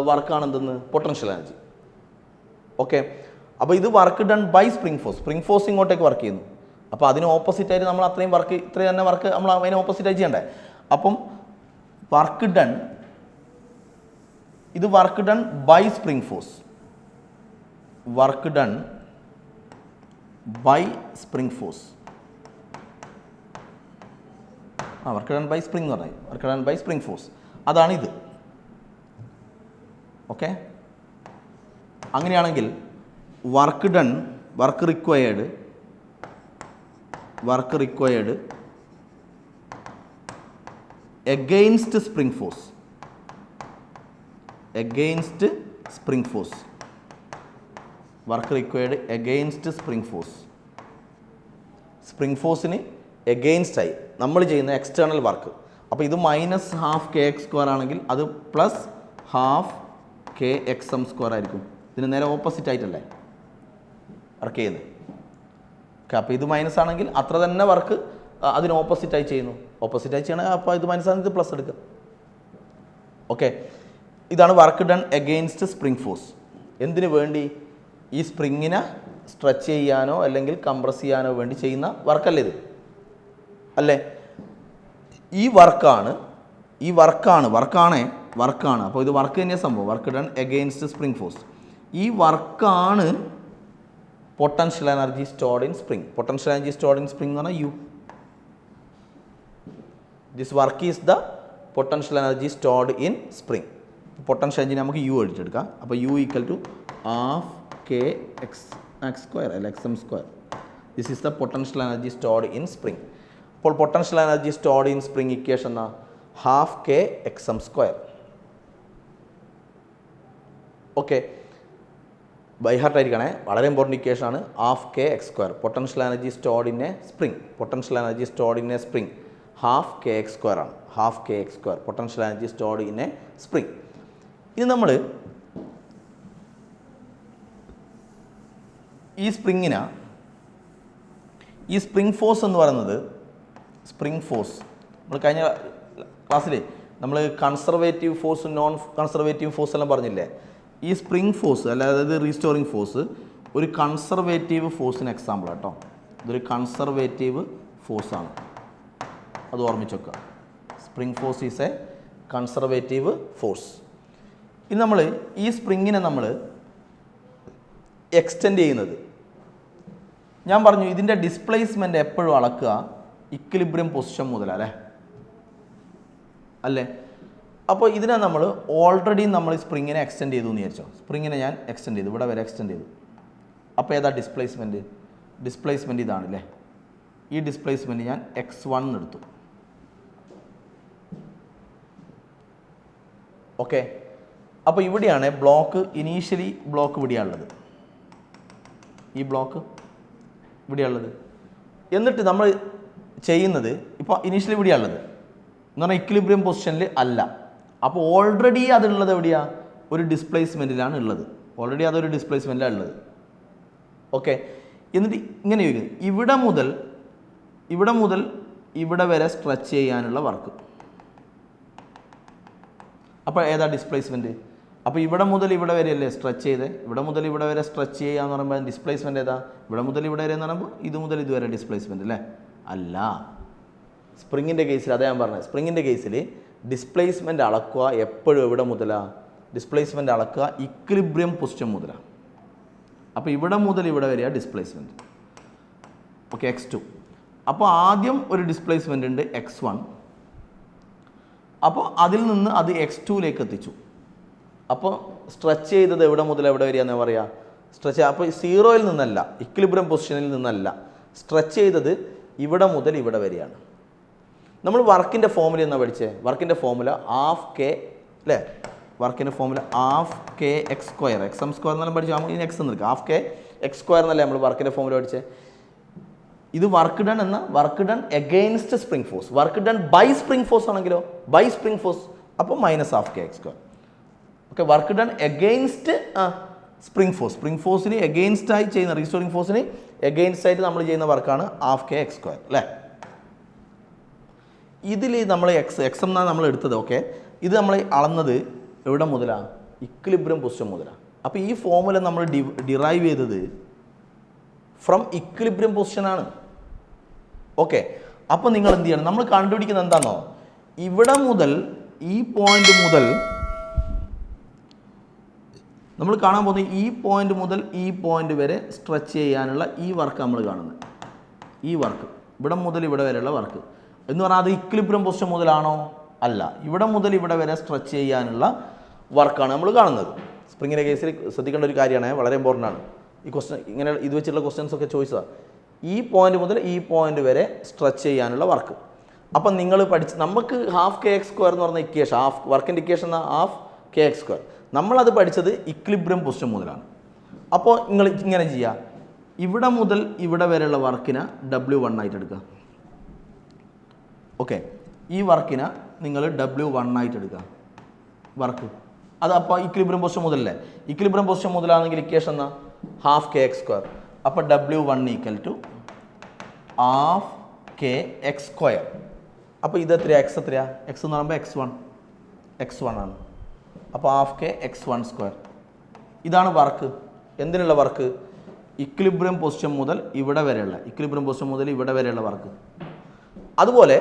വർക്കാണ് എന്തെന്ന് പൊട്ടൻഷ്യൽ എനർജി. ഓക്കെ, അപ്പോൾ ഇത് work done by spring force ഇങ്ങോട്ടേക്ക് വർക്ക് ചെയ്യുന്നു. അപ്പോൾ അതിന് ഓപ്പോസിറ്റായിട്ട് നമ്മൾ അത്രയും വർക്ക് ഇത്രയും തന്നെ വർക്ക് നമ്മൾ അതിന് ഓപ്പോസിറ്റായി ചെയ്യണ്ടേ. അപ്പം വർക്ക് ഡൺ, ഇത് work done by spring force, work done by spring force. Work done by spring എന്ന് പറഞ്ഞാൽ work done by spring force, അതാണ് ഇത്. ഓക്കെ, അങ്ങനെയാണെങ്കിൽ work done, work required against spring force, work required against spring force. Spring ഫോഴ്സിന് എഗെയിൻസ്റ്റായി നമ്മൾ ചെയ്യുന്ന external work. അപ്പോൾ ഇത് -12kx² ആണെങ്കിൽ അത് +12kxm² ആയിരിക്കും. ഇതിന് നേരെ ഓപ്പോസിറ്റ് ആയിട്ടല്ലേ വർക്ക് ചെയ്യുന്നത്. ഓക്കെ, അപ്പോൾ ഇത് മൈനസ് ആണെങ്കിൽ അത്ര തന്നെ വർക്ക് അതിന് ഓപ്പോസിറ്റായി ചെയ്യുന്നു. ഓപ്പോസിറ്റായി ചെയ്യണമെങ്കിൽ അപ്പോൾ ഇത് മൈനസ് ഇത് പ്ലസ് എടുക്കുക. ഓക്കെ, ഇതാണ് work done against spring force. എന്തിനു വേണ്ടി? ഈ സ്പ്രിങ്ങിനെ സ്ട്രെച്ച് ചെയ്യാനോ അല്ലെങ്കിൽ കംപ്രസ് ചെയ്യാനോ വേണ്ടി ചെയ്യുന്ന വർക്കല്ലേ ഇത്, അല്ലേ? ഈ വർക്കാണ് അപ്പോൾ ഇത് വർക്ക് തന്നെയാണ് സംഭവം. Work done against spring force. ഈ വർക്കാണ് potential energy stored in spring. Potential energy stored in spring എന്ന് പറഞ്ഞാൽ U. This work is the potential energy stored in spring. Potential energy നമുക്ക് U എടുത്തെടുക്കാം. അപ്പോൾ U = ½ kx² അല്ല xm². This is the potential energy stored in spring. അപ്പോൾ potential energy stored in spring equation എന്നാ ½ kxm². Okay, by heart ആയിരിക്കണേ, വളരെ important equation ആണ്. ½ kx². Potential energy stored in A spring, ½ ആണ്. ½ potential energy stored in A spring. ഇനി നമ്മൾ ഈ spring force എന്ന് പറയുന്നത്, സ്പ്രിംഗ് ഫോഴ്സ് നമ്മൾ കഴിഞ്ഞ ക്ലാസ്സിൽ നമ്മൾ conservative force, non conservative force എല്ലാം പറഞ്ഞില്ലേ. ഈ സ്പ്രിംഗ് ഫോഴ്സ് അതായത് റീസ്റ്റോറിംഗ് ഫോഴ്സ് ഒരു കൺസർവേറ്റീവ് ഫോഴ്സിന് എക്സാമ്പിൾ കേട്ടോ. ഇതൊരു കൺസർവേറ്റീവ് ഫോഴ്സാണ്, അത് ഓർമ്മിച്ച് വെക്കുക. Spring force is A conservative force. ഇനി നമ്മൾ ഈ സ്പ്രിങ്ങിനെ നമ്മൾ എക്സ്റ്റെൻഡ് ചെയ്യുന്നത്, ഞാൻ പറഞ്ഞു ഇതിൻ്റെ ഡിസ്പ്ലേസ്മെൻ്റ് എപ്പോഴും അളക്കുക ഇക്വിലിബ്രിയം പൊസിഷൻ മുതലല്ലേ, അല്ലേ? അപ്പോൾ ഇതിനെ നമ്മൾ ഓൾറെഡി നമ്മൾ സ്പ്രിങ്ങിനെ എക്സ്റ്റെൻഡ് ചെയ്തു എന്ന് വിചാരിച്ചോ. സ്പ്രിങ്ങിനെ ഞാൻ എക്സ്റ്റെൻഡ് ചെയ്തു, ഇവിടെ വരെ എക്സ്റ്റെൻഡ് ചെയ്തു. അപ്പോൾ ഏതാ ഡിസ്പ്ലേസ്മെൻറ്റ് ഇതാണല്ലേ. ഈ ഡിസ്പ്ലേസ്മെൻറ്റ് ഞാൻ x1 എടുത്തു. ഓക്കെ, അപ്പോൾ ഇവിടെയാണ് ബ്ലോക്ക്, ഇനീഷ്യലി ബ്ലോക്ക് ഇവിടെയാണുള്ളത്, ഈ ബ്ലോക്ക് ഇവിടെയുള്ളത്. എന്നിട്ട് നമ്മൾ ചെയ്യുന്നത് ഇപ്പോൾ ഇനീഷ്യലി ഇവിടെയാണുള്ളത് എന്ന് പറഞ്ഞാൽ ഇക്വിലിബ്രിയം പൊസിഷനിൽ അല്ല. അപ്പോൾ ഓൾറെഡി അതുള്ളത് എവിടെയാണ്? ഒരു ഡിസ്പ്ലേസ്മെൻറ്റിലാണ് ഉള്ളത്. ഓൾറെഡി അതൊരു ഡിസ്പ്ലേസ്മെൻറ്റിലാണ് ഉള്ളത്. ഓക്കെ, എന്നിട്ട് ഇങ്ങനെ ചോദിക്കുന്നത് ഇവിടെ മുതൽ ഇവിടെ വരെ സ്ട്രെച്ച് ചെയ്യാനുള്ള വർക്ക്. അപ്പോൾ ഏതാ ഡിസ്പ്ലേസ്മെൻറ്റ്? അപ്പോൾ ഇവിടെ മുതൽ ഇവിടെ വരെ അല്ലേ സ്ട്രെച്ച് ചെയ്ത്, ഇവിടെ മുതൽ ഇവിടെ വരെ സ്ട്രെച്ച് ചെയ്യുക എന്ന് പറയുമ്പോൾ ഡിസ്പ്ലേസ്മെൻറ്റ് ഏതാ? ഇവിടെ മുതൽ ഇവിടെ വരെ എന്ന് പറയുമ്പോൾ ഇത് മുതൽ ഇതുവരെ ഡിസ്പ്ലേസ്മെൻറ്റ് അല്ലേ? അല്ല, സ്പ്രിങ്ങിൻ്റെ കേസിൽ അതേ ഞാൻ പറഞ്ഞത്. സ്പ്രിങ്ങിൻ്റെ കേസിൽ ഡിസ്പ്ലേസ്മെൻറ്റ് അളക്കുക എപ്പോഴും എവിടെ മുതലാണ്? ഡിസ്പ്ലേസ്മെൻറ്റ് അളക്കുക ഇക്വിലിബ്രിയം പൊസിഷൻ മുതലാണ്. അപ്പോൾ ഇവിടെ മുതൽ ഇവിടെ വരെയാണ് ഡിസ്പ്ലേസ്മെൻറ്റ്. Okay, x2. അപ്പോൾ ആദ്യം ഒരു ഡിസ്പ്ലേസ്മെൻ്റ് ഉണ്ട് x1. അപ്പോൾ അതിൽ നിന്ന് അത് x2ലേക്ക് എത്തിച്ചു. അപ്പോൾ സ്ട്രെച്ച് ചെയ്തത് എവിടെ മുതൽ എവിടെ വരെയാണെന്ന് പറയുക? സ്ട്രെച്ച് അപ്പോൾ 0യിൽ നിന്നല്ല, ഇക്വിലിബ്രിയം പൊസിഷനിൽ നിന്നല്ല, സ്ട്രെച്ച് ചെയ്തത് ഇവിടെ മുതൽ ഇവിടെ വരെയാണ്. നമ്മൾ വർക്കിൻ്റെ ഫോമുല എന്നാണ് പഠിച്ചത്. വർക്കിൻ്റെ ഫോമുല ½ k അല്ലേ? വർക്കിൻ്റെ ഫോമുല ½ kx², xm² എന്നെല്ലാം പഠിച്ചു. നമ്മൾ ഇനി എക്സ് എന്ന് എടുക്കുക. ½ kx² എന്നല്ലേ നമ്മൾ വർക്കിൻ്റെ ഫോമുല പഠിച്ചത്. ഇത് വർക്ക് ഡൺ എന്ന work done against spring force. Work done by spring force ആണെങ്കിലോ ബൈ സ്പ്രിംഗ് ഫോഴ്സ്, അപ്പോൾ -½ kx². Okay, work done against spring force, spring ഫോഴ്സിന് എഗെയിൻസ്റ്റ് ആയി ചെയ്യുന്ന, റീസ്റ്റോറിംഗ് ഫോഴ്സിന് എഗെയിൻസ്റ്റ് ആയിട്ട് നമ്മൾ ചെയ്യുന്ന വർക്കാണ് ½ kx², അല്ലേ? ഇതിൽ നമ്മൾ എക്സ് എന്നാണ് നമ്മൾ എടുത്തത്. ഓക്കെ, ഇത് നമ്മൾ അളന്നത് എവിടെ മുതലാണ്? ഇക്വിലിബ്രിയം പൊസിഷൻ മുതലാണ്. അപ്പോൾ ഈ ഫോമുല നമ്മൾ ഡിറൈവ് ചെയ്തത് ഫ്രം ഇക്വിലിബ്രിയം പൊസിഷനാണ്. ഓക്കെ, അപ്പോൾ നിങ്ങൾ എന്ത് ചെയ്യണം? നമ്മൾ കണ്ടുപിടിക്കുന്നത് എന്താണെന്നോ, ഇവിടെ മുതൽ ഈ പോയിന്റ് മുതൽ നമ്മൾ കാണാൻ പോകുന്നത് ഈ പോയിന്റ് മുതൽ ഈ പോയിന്റ് വരെ സ്ട്രെച്ച് ചെയ്യാനുള്ള ഈ വർക്ക് നമ്മൾ കാണുന്നത്. ഈ വർക്ക് ഇവിടെ മുതൽ ഇവിടെ വരെയുള്ള വർക്ക് എന്ന് പറഞ്ഞാൽ അത് ഇക്വിലിബ്രിയം പൊസിഷൻ മുതലാണോ? അല്ല, ഇവിടെ മുതൽ ഇവിടെ വരെ സ്ട്രെച്ച് ചെയ്യാനുള്ള വർക്കാണ് നമ്മൾ കാണുന്നത്. സ്പ്രിങ്ങിൻ്റെ കേസിൽ ശ്രദ്ധിക്കേണ്ട ഒരു കാര്യമാണ്, വളരെ ഇമ്പോർട്ടൻ്റ് ആണ്. ഈ ക്വസ്റ്റൻ ഇങ്ങനെ ഇത് വെച്ചിട്ടുള്ള ക്വസ്റ്റ്യൻസ് ഒക്കെ ചോദിച്ചതാണ്. ഈ പോയിന്റ് മുതൽ ഈ പോയിന്റ് വരെ സ്ട്രെച്ച് ചെയ്യാനുള്ള വർക്ക്. അപ്പം നിങ്ങൾ പഠിച്ച് നമുക്ക് ഹാഫ് കെ എക്സ് സ്ക്വയർ എന്ന് പറഞ്ഞ ഇക്വേഷൻ, വർക്കിൻ്റെ equation half K X square, നമ്മളത് പഠിച്ചത് ഇക്വിലിബ്രിയം പൊസിഷൻ മുതലാണ്. അപ്പോൾ നിങ്ങൾ ഇങ്ങനെ ചെയ്യുക, ഇവിടെ മുതൽ ഇവിടെ വരെയുള്ള വർക്കിനെ W1 ആയിട്ട് എടുക്കുക. ഓക്കെ, ഈ വർക്കിനെ നിങ്ങൾ W1 ആയിട്ട് എടുക്കുക വർക്ക്. അത് അപ്പോൾ ഇക്വിലിബ്രിയം പൊസിഷൻ മുതലല്ലേ? ഇക്വിലിബ്രിയം പൊസിഷൻ മുതലാണെങ്കിൽ ഇക്വേഷൻ എന്നാ ഹാഫ് കെ എക്സ് സ്ക്വയർ. അപ്പോൾ W1 = half K X square. അപ്പോൾ ഇത് എത്രയാ? എക്സ് എത്രയാ? എക്സ് എന്ന് പറയുമ്പോൾ x1 ആണ്. അപ്പോൾ ഹാഫ് കെ x1 സ്ക്വയർ. ഇതാണ് വർക്ക്. എന്തിനുള്ള വർക്ക്? ഇക്വിലിബ്രിയം പൊസിഷൻ മുതൽ ഇവിടെ വരെയുള്ള വർക്ക്. അതുപോലെ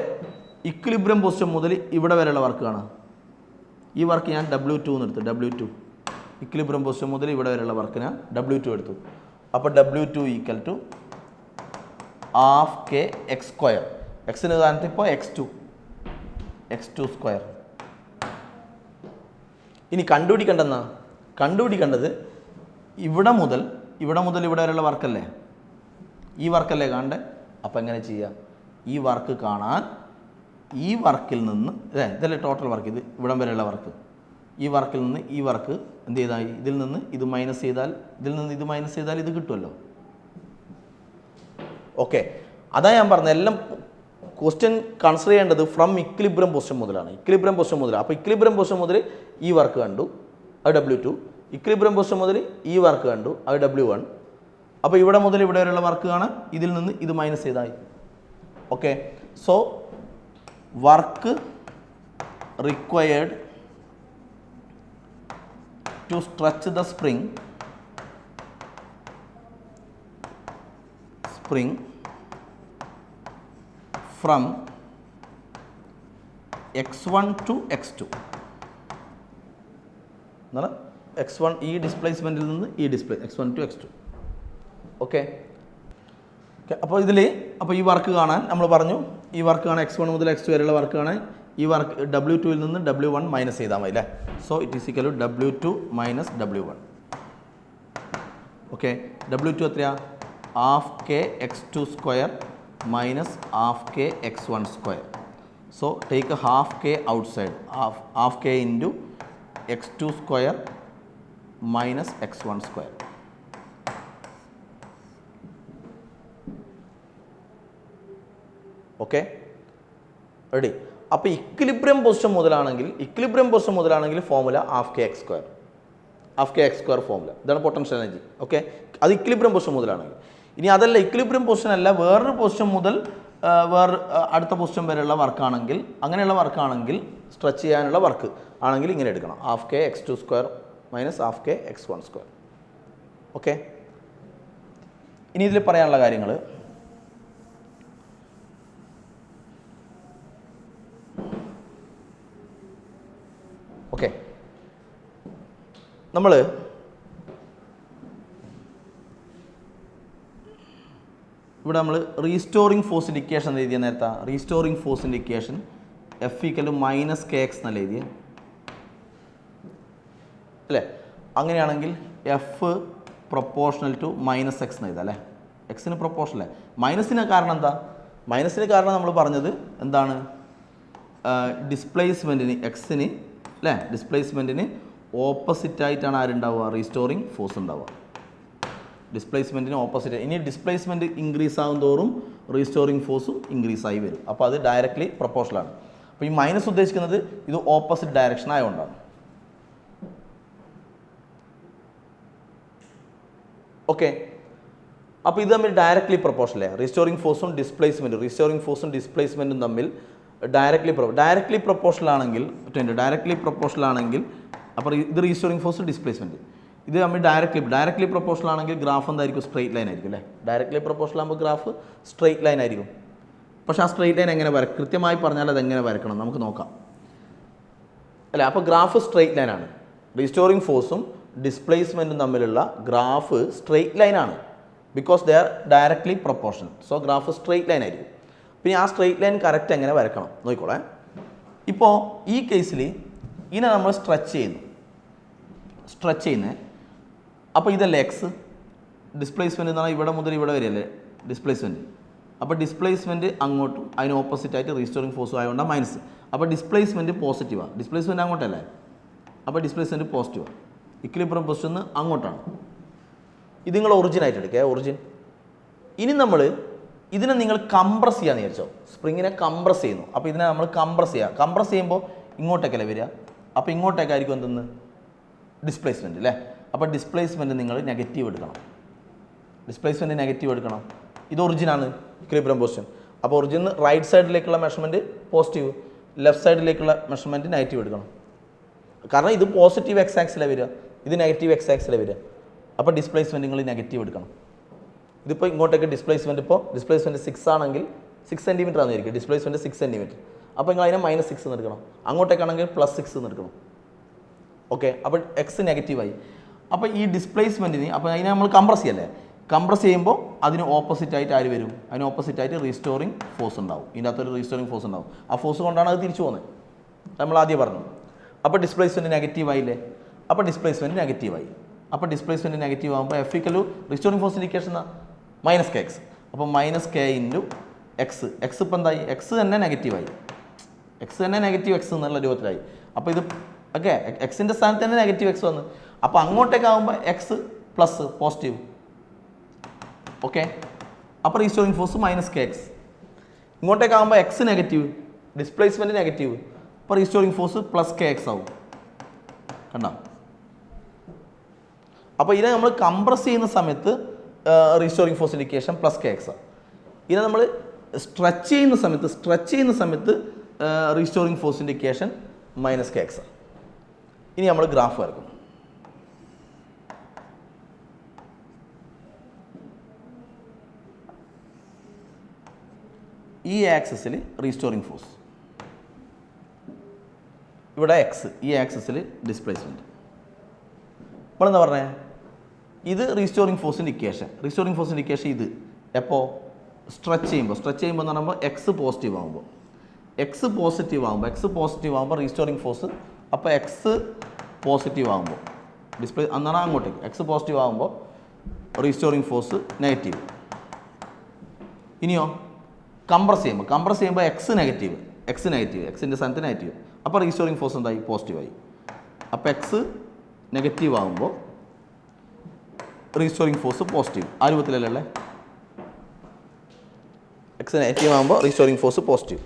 ഇക്വിലിബ്രിയം പൊസിഷൻ മുതൽ ഇവിടെ വരെയുള്ള വർക്ക് കാണാം. ഈ വർക്ക് ഞാൻ W2 എന്ന് എടുത്തു. W2 ഇക്വിലിബ്രിയം പൊസിഷൻ മുതൽ ഇവിടെ വരെയുള്ള വർക്ക് ഞാൻ W2 എടുത്തു. അപ്പോൾ W2 = half K X square. എക്സിന് ഉദാഹരണത്തിൽ ഇപ്പോൾ x2 സ്ക്വയർ. ഇനി കണ്ടുപിടിക്കേണ്ടത് ഇവിടെ മുതൽ ഇവിടെ വരെയുള്ള വർക്കല്ലേ? ഈ വർക്കല്ലേ കാണണ്ടേ? അപ്പോൾ എങ്ങനെ ചെയ്യുക? ഈ വർക്ക് കാണാൻ ഈ വർക്കിൽ നിന്ന് ഇതല്ലേ ടോട്ടൽ വർക്ക്, ഇത് ഇവിടം വരെയുള്ള വർക്ക്. ഈ വർക്കിൽ നിന്ന് ഈ വർക്ക് എന്ത് ചെയ്താൽ ഇതിൽ നിന്ന് ഇത് മൈനസ് ചെയ്താൽ ഇത് കിട്ടുമല്ലോ. ഓക്കെ, അതാ ഞാൻ പറഞ്ഞത്, എല്ലാം ക്വസ്റ്റ്യൻ കൺസിഡർ ചെയ്യേണ്ടത് ഫ്രം ഇക്വിലിബ്രിയം പൊസിഷൻ മുതലാണ്. അപ്പോൾ ഇക്വിലിബ്രിയം പൊസിഷൻ മുതൽ ഈ വർക്ക് കണ്ടു, അത് W2. ഇക്വിലിബ്രിയം പൊസിഷൻ മുതൽ ഈ വർക്ക് കണ്ടു, അത് W1. അപ്പോൾ ഇവിടെ മുതൽ ഇവിടെ വരെയുള്ള വർക്ക് കാണാൻ ഇതിൽ നിന്ന് ഇത് മൈനസ് ചെയ്തായി. Okay, so work required to stretch the spring from x1 to x2 എന്നാണ്. x1 ഈ ഡിസ്പ്ലേസ്മെൻറ്റിൽ നിന്ന് x1 to x2. ഓക്കെ, അപ്പോൾ ഈ വർക്ക് കാണാൻ നമ്മൾ പറഞ്ഞു, ഈ വർക്ക് കാണാൻ x1 മുതൽ x2 വരെയുള്ള വർക്ക് കാണാൻ ഈ വർക്ക് W2 ൽ നിന്ന് W1 മൈനസ് ചെയ്താൽ മതി അല്ലേ? So it is equal to W2 minus W1. Okay, W2 എത്രയാ? Half k x2 square minus half k x1 square. So take a half k outside, half k into x2 square minus x1 square. Okay, ready? അപ്പോൾ equilibrium position മുതലാണെങ്കിൽ formula half K X square formula. ഇതാണ് potential energy. Okay, അത് equilibrium position മുതലാണെങ്കിൽ. ഇനി അതല്ല, equilibrium position അല്ല, വേറൊരു position മുതൽ അടുത്ത പൊസിഷൻ വരെയുള്ള വർക്കാണെങ്കിൽ, അങ്ങനെയുള്ള വർക്കാണെങ്കിൽ സ്ട്രെച്ച് ചെയ്യാനുള്ള വർക്ക് ആണെങ്കിൽ ഇങ്ങനെ എടുക്കണം, half k x2 square minus half K x1 square. Okay, ഇനി ഇതിൽ പറയാനുള്ള കാര്യങ്ങൾ, ഓക്കെ, നമ്മൾ റീസ്റ്റോറിംഗ് ഫോഴ്സിൻ്റെ ഇക്വേഷൻ എഴുതിയ നേരത്തെ റീസ്റ്റോറിംഗ് ഫോഴ്സിൻ്റെ ഇക്വേഷൻ F = -kx എന്നല്ല എഴുതിയ അല്ലേ? അങ്ങനെയാണെങ്കിൽ F പ്രൊപ്പോർഷണൽ ടു -x എന്ന് എഴുതാം അല്ലേ? എക്സിന് പ്രൊപ്പോർഷണൽ. മൈനസിന് കാരണം എന്താ? മൈനസിന് കാരണം നമ്മൾ പറഞ്ഞത് എന്താണ്? ഡിസ്പ്ലേസ്മെൻറ്റിന് എക്സിന് അല്ലേ, ഡിസ്പ്ലേസ്മെൻറ്റിന് ഓപ്പോസിറ്റായിട്ടാണ് ആരുണ്ടാവുക? റീസ്റ്റോറിംഗ് ഫോഴ്സ് ഉണ്ടാവുക. ഡിസ്പ്ലേസ്മെൻറ്റിന് ഓപ്പോസിറ്റ്. ഇനി ഡിസ്പ്ലേസ്മെൻറ്റ് ഇൻക്രീസ് ആകും തോറും റീസ്റ്റോറിംഗ് ഫോഴ്സും ഇൻക്രീസ് ആയി വരും. അപ്പോൾ അത് ഡയറക്റ്റ്ലി പ്രൊപ്പോർഷനാണ്. അപ്പോൾ ഈ മൈനസ് ഉദ്ദേശിക്കുന്നത് ഇത് ഓപ്പോസിറ്റ് ഡയറക്ഷൻ ആയതുകൊണ്ടാണ്. ഓക്കെ, അപ്പോൾ ഇത് തമ്മിൽ ഡയറക്റ്റ്ലി പ്രൊപ്പോർഷനല്ലേ? റീസ്റ്റോറിംഗ് ഫോഴ്സും ഡിസ്പ്ലേസ്മെൻറ്റും തമ്മിൽ ഡയറക്ട്ലി പ്രൊപ്പോർഷണൽ ആണെങ്കിൽ അപ്പോൾ ഇത് റീസ്റ്റോറിംഗ് ഫോഴ്സ് ഡിസ്പ്ലേസ്മെൻറ്റ്. ഇത് നമ്മൾ ഡയറക്ട്ലി പ്രൊപ്പോർഷണൽ ആണെങ്കിൽ ഗ്രാഫ് എന്തായിരിക്കും? സ്ട്രെയിറ്റ് ലൈൻ ആയിരിക്കും അല്ലേ? ഡയറക്ട്ലി പ്രൊപ്പോർഷണൽ ആകുമ്പോൾ ഗ്രാഫ് സ്ട്രെയിറ്റ് ലൈൻ ആയിരിക്കും. പക്ഷേ ആ സ്ട്രെയിറ്റ് ലൈൻ എങ്ങനെ കൃത്യമായി പറഞ്ഞാൽ അതെങ്ങനെ വരക്കണം നമുക്ക് നോക്കാം അല്ലേ? അപ്പോൾ ഗ്രാഫ് സ്ട്രെയിറ്റ് ലൈനാണ്. റീസ്റ്റോറിംഗ് ഫോഴ്സും ഡിസ്പ്ലേസ്മെൻറ്റും തമ്മിലുള്ള ഗ്രാഫ് സ്ട്രെയിറ്റ് ലൈനാണ്. Because they are directly proportional. So graph straight line ആയിരിക്കും. പിന്നെ ആ സ്ട്രെയിറ്റ് ലൈൻ കറക്റ്റ് എങ്ങനെ വരക്കണം നോക്കിക്കോളേ. ഇപ്പോൾ ഈ കേസിൽ ഇതിനെ നമ്മൾ സ്ട്രെച്ച് ചെയ്യുന്നത്. അപ്പോൾ ഇതല്ലേ എക്സ്. ഡിസ്പ്ലേസ്മെൻറ്റ് എന്ന് പറഞ്ഞാൽ ഇവിടെ മുതൽ ഇവിടെ വരെയല്ലേ ഡിസ്പ്ലേസ്മെൻറ്റ്. അപ്പോൾ ഡിസ്പ്ലേസ്മെൻറ്റ് അങ്ങോട്ടും അതിന് ഓപ്പോസിറ്റായിട്ട് റീസ്റ്റോറിംഗ് ഫോഴ്സും ആയതുകൊണ്ടാണ് മൈനസ്. അപ്പോൾ ഡിസ്പ്ലേസ്മെൻറ്റ് പോസിറ്റീവാണ്. ഡിസ്പ്ലേസ്മെൻറ്റ് അങ്ങോട്ടല്ലേ? അപ്പോൾ ഡിസ്പ്ലേസ്മെൻറ്റ് പോസിറ്റീവാണ്. ഇക്വിലിബ്രിയം പൊസിഷൻ അങ്ങോട്ടാണ്. ഇത് നിങ്ങൾ ഒറിജിനായിട്ട് എടുക്കുക. ഒറിജിൻ. ഇനി നമ്മൾ ഇതിനെ നിങ്ങൾ കംപ്രസ് ചെയ്യാന്ന് വിചാരിച്ചോ. സ്പ്രിങ്ങിനെ കംപ്രസ് ചെയ്യുന്നു. അപ്പോൾ ഇതിനെ നമ്മൾ കംപ്രസ് ചെയ്യുമ്പോൾ ഇങ്ങോട്ടേക്കല്ലേ വരിക. അപ്പോൾ ഇങ്ങോട്ടേക്കായിരിക്കും എന്തെന്ന്? ഡിസ്പ്ലേസ്മെൻറ്റ് അല്ലേ? അപ്പോൾ ഡിസ്പ്ലേസ്മെൻറ്റ് നിങ്ങൾ നെഗറ്റീവ് എടുക്കണം. ഇത് ഒറിജിനാണ് ഇക്വിലിബ്രിയം പൊസിഷൻ. അപ്പോൾ ഒറിജിൻ റൈറ്റ് സൈഡിലേക്കുള്ള മെഷർമെൻറ്റ് പോസിറ്റീവ്, ലെഫ്റ്റ് സൈഡിലേക്കുള്ള മെഷർമെൻറ്റ് നെഗറ്റീവ് എടുക്കണം. കാരണം ഇത് പോസിറ്റീവ് എക്സ് ആക്സിലാണ് വരിക, ഇത് നെഗറ്റീവ് എക്സ് ആക്സിലാണ് വരിക. അപ്പോൾ ഡിസ്പ്ലേസ്മെൻറ്റ് നിങ്ങൾ നെഗറ്റീവ് എടുക്കണം. ഇതിപ്പോൾ ഇങ്ങോട്ടേക്ക് ഡിസ്പ്ലേസ്മെൻറ്റ് 6 ആണെങ്കിൽ 6 സെൻറ്റിമീറ്റർ ആണെന്നിരിക്കും. Displacement 6 centimetre. അപ്പോൾ നിങ്ങൾ അതിനെ -6 എന്ന് എടുക്കണം. അങ്ങോട്ടേക്കാണെങ്കിൽ +6 എന്ന് എടുക്കണം. ഓക്കെ. അപ്പോൾ എക്സ് നെഗറ്റീവായി. അപ്പോൾ ഈ ഡിസ്പ്ലേസ്മെൻറ്റിന് അപ്പോൾ അതിനെ നമ്മൾ കംപ്രസ് ചെയ്യുമ്പോൾ അതിന് ഓപ്പോസിറ്റായിട്ട് ആര് വരും? അതിന് ഓപ്പോസിറ്റായിട്ട് റീസ്റ്റോറിംഗ് ഫോഴ്സ് ഉണ്ടാവും. ഇതിൻ്റെ അകത്തൊരു റീസ്റ്റോറിംഗ് ഫോഴ്സ് ഉണ്ടാവും. ആ ഫോഴ്സ് കൊണ്ടാണ് അത് തിരിച്ചു പോകുന്നത്. നമ്മൾ ആദ്യം പറഞ്ഞു. അപ്പോൾ ഡിസ്പ്ലേസ്മെൻറ്റ് നെഗറ്റീവായില്ലേ? അപ്പോൾ ഡിസ്പ്ലേസ്മെൻറ്റ് നെഗറ്റീവ് ആകുമ്പോൾ F = restoring force indication -kx. അപ്പോൾ -k × x. എക്സ് ഇപ്പം എന്തായി? എക്സ് തന്നെ നെഗറ്റീവായി. എക്സ് എന്നുള്ള രൂപത്തിലായി. അപ്പോൾ ഇത് ഓക്കെ എക്സിൻ്റെ സ്ഥാനത്ത് തന്നെ -x വന്നു. അപ്പോൾ അങ്ങോട്ടേക്കാകുമ്പോൾ എക്സ് പ്ലസ് പോസിറ്റീവ്. ഓക്കെ. അപ്പോൾ റീസ്റ്റോറിംഗ് ഫോഴ്സ് -kx. ഇങ്ങോട്ടേക്കാകുമ്പോൾ എക്സ് നെഗറ്റീവ്, ഡിസ്പ്ലേസ്മെൻറ്റ് നെഗറ്റീവ്. അപ്പോൾ റീസ്റ്റോറിംഗ് ഫോഴ്സ് +kx ആവും. കണ്ടോ? അപ്പോൾ ഇതിനെ നമ്മൾ കംപ്രസ് ചെയ്യുന്ന സമയത്ത് റീസ്റ്റോറിംഗ് ഫോഴ്സ് ഇൻഡിക്കേഷൻ +kx ആണ്. ഇതിനെ നമ്മൾ സ്ട്രെച്ച് ചെയ്യുന്ന സമയത്ത് റീസ്റ്റോറിംഗ് ഫോഴ്സ് ഇൻഡിക്കേഷൻ -kx ആണ്. ഇനി നമ്മൾ ഗ്രാഫ് വരക്കും. ഈ ആക്സിസിൽ റീസ്റ്റോറിംഗ് ഫോഴ്സ്, ഇവിടെ എക്സ്, ഈ ആക്സിസിൽ ഡിസ്പ്ലേസ്മെൻറ്റ്. നമ്മളെന്താ പറഞ്ഞേ? ഇത് റീസ്റ്റോറിംഗ് ഫോഴ്സിൻ്റെ ഇക്വേഷൻ. ഇത് എപ്പോൾ സ്ട്രെച്ച് ചെയ്യുമ്പോൾ എന്ന് പറയുമ്പോൾ എക്സ് പോസിറ്റീവ് ആകുമ്പോൾ റീസ്റ്റോറിംഗ് ഫോഴ്സ്. അപ്പോൾ എക്സ് പോസിറ്റീവ് ആകുമ്പോൾ എന്നാണ് അങ്ങോട്ടേക്ക് എക്സ് പോസിറ്റീവ് ആകുമ്പോൾ റീസ്റ്റോറിംഗ് ഫോഴ്സ് നെഗറ്റീവ്. ഇനിയോ കംപ്രസ് ചെയ്യുമ്പോൾ എക്സ് നെഗറ്റീവ്, എക്സിൻ്റെ സ്ഥാനത്ത് നെഗറ്റീവ്. അപ്പോൾ റീസ്റ്റോറിംഗ് ഫോഴ്സ് എന്തായി? പോസിറ്റീവായി. അപ്പോൾ എക്സ് നെഗറ്റീവ് ആകുമ്പോൾ റീസ്റ്റോറിംഗ് ഫോഴ്സ് പോസിറ്റീവ്. ആ രൂപത്തിലല്ലേ? എക്സ് നെഗറ്റീവ് ആകുമ്പോൾ റീസ്റ്റോറിംഗ് ഫോഴ്സ് പോസിറ്റീവ്.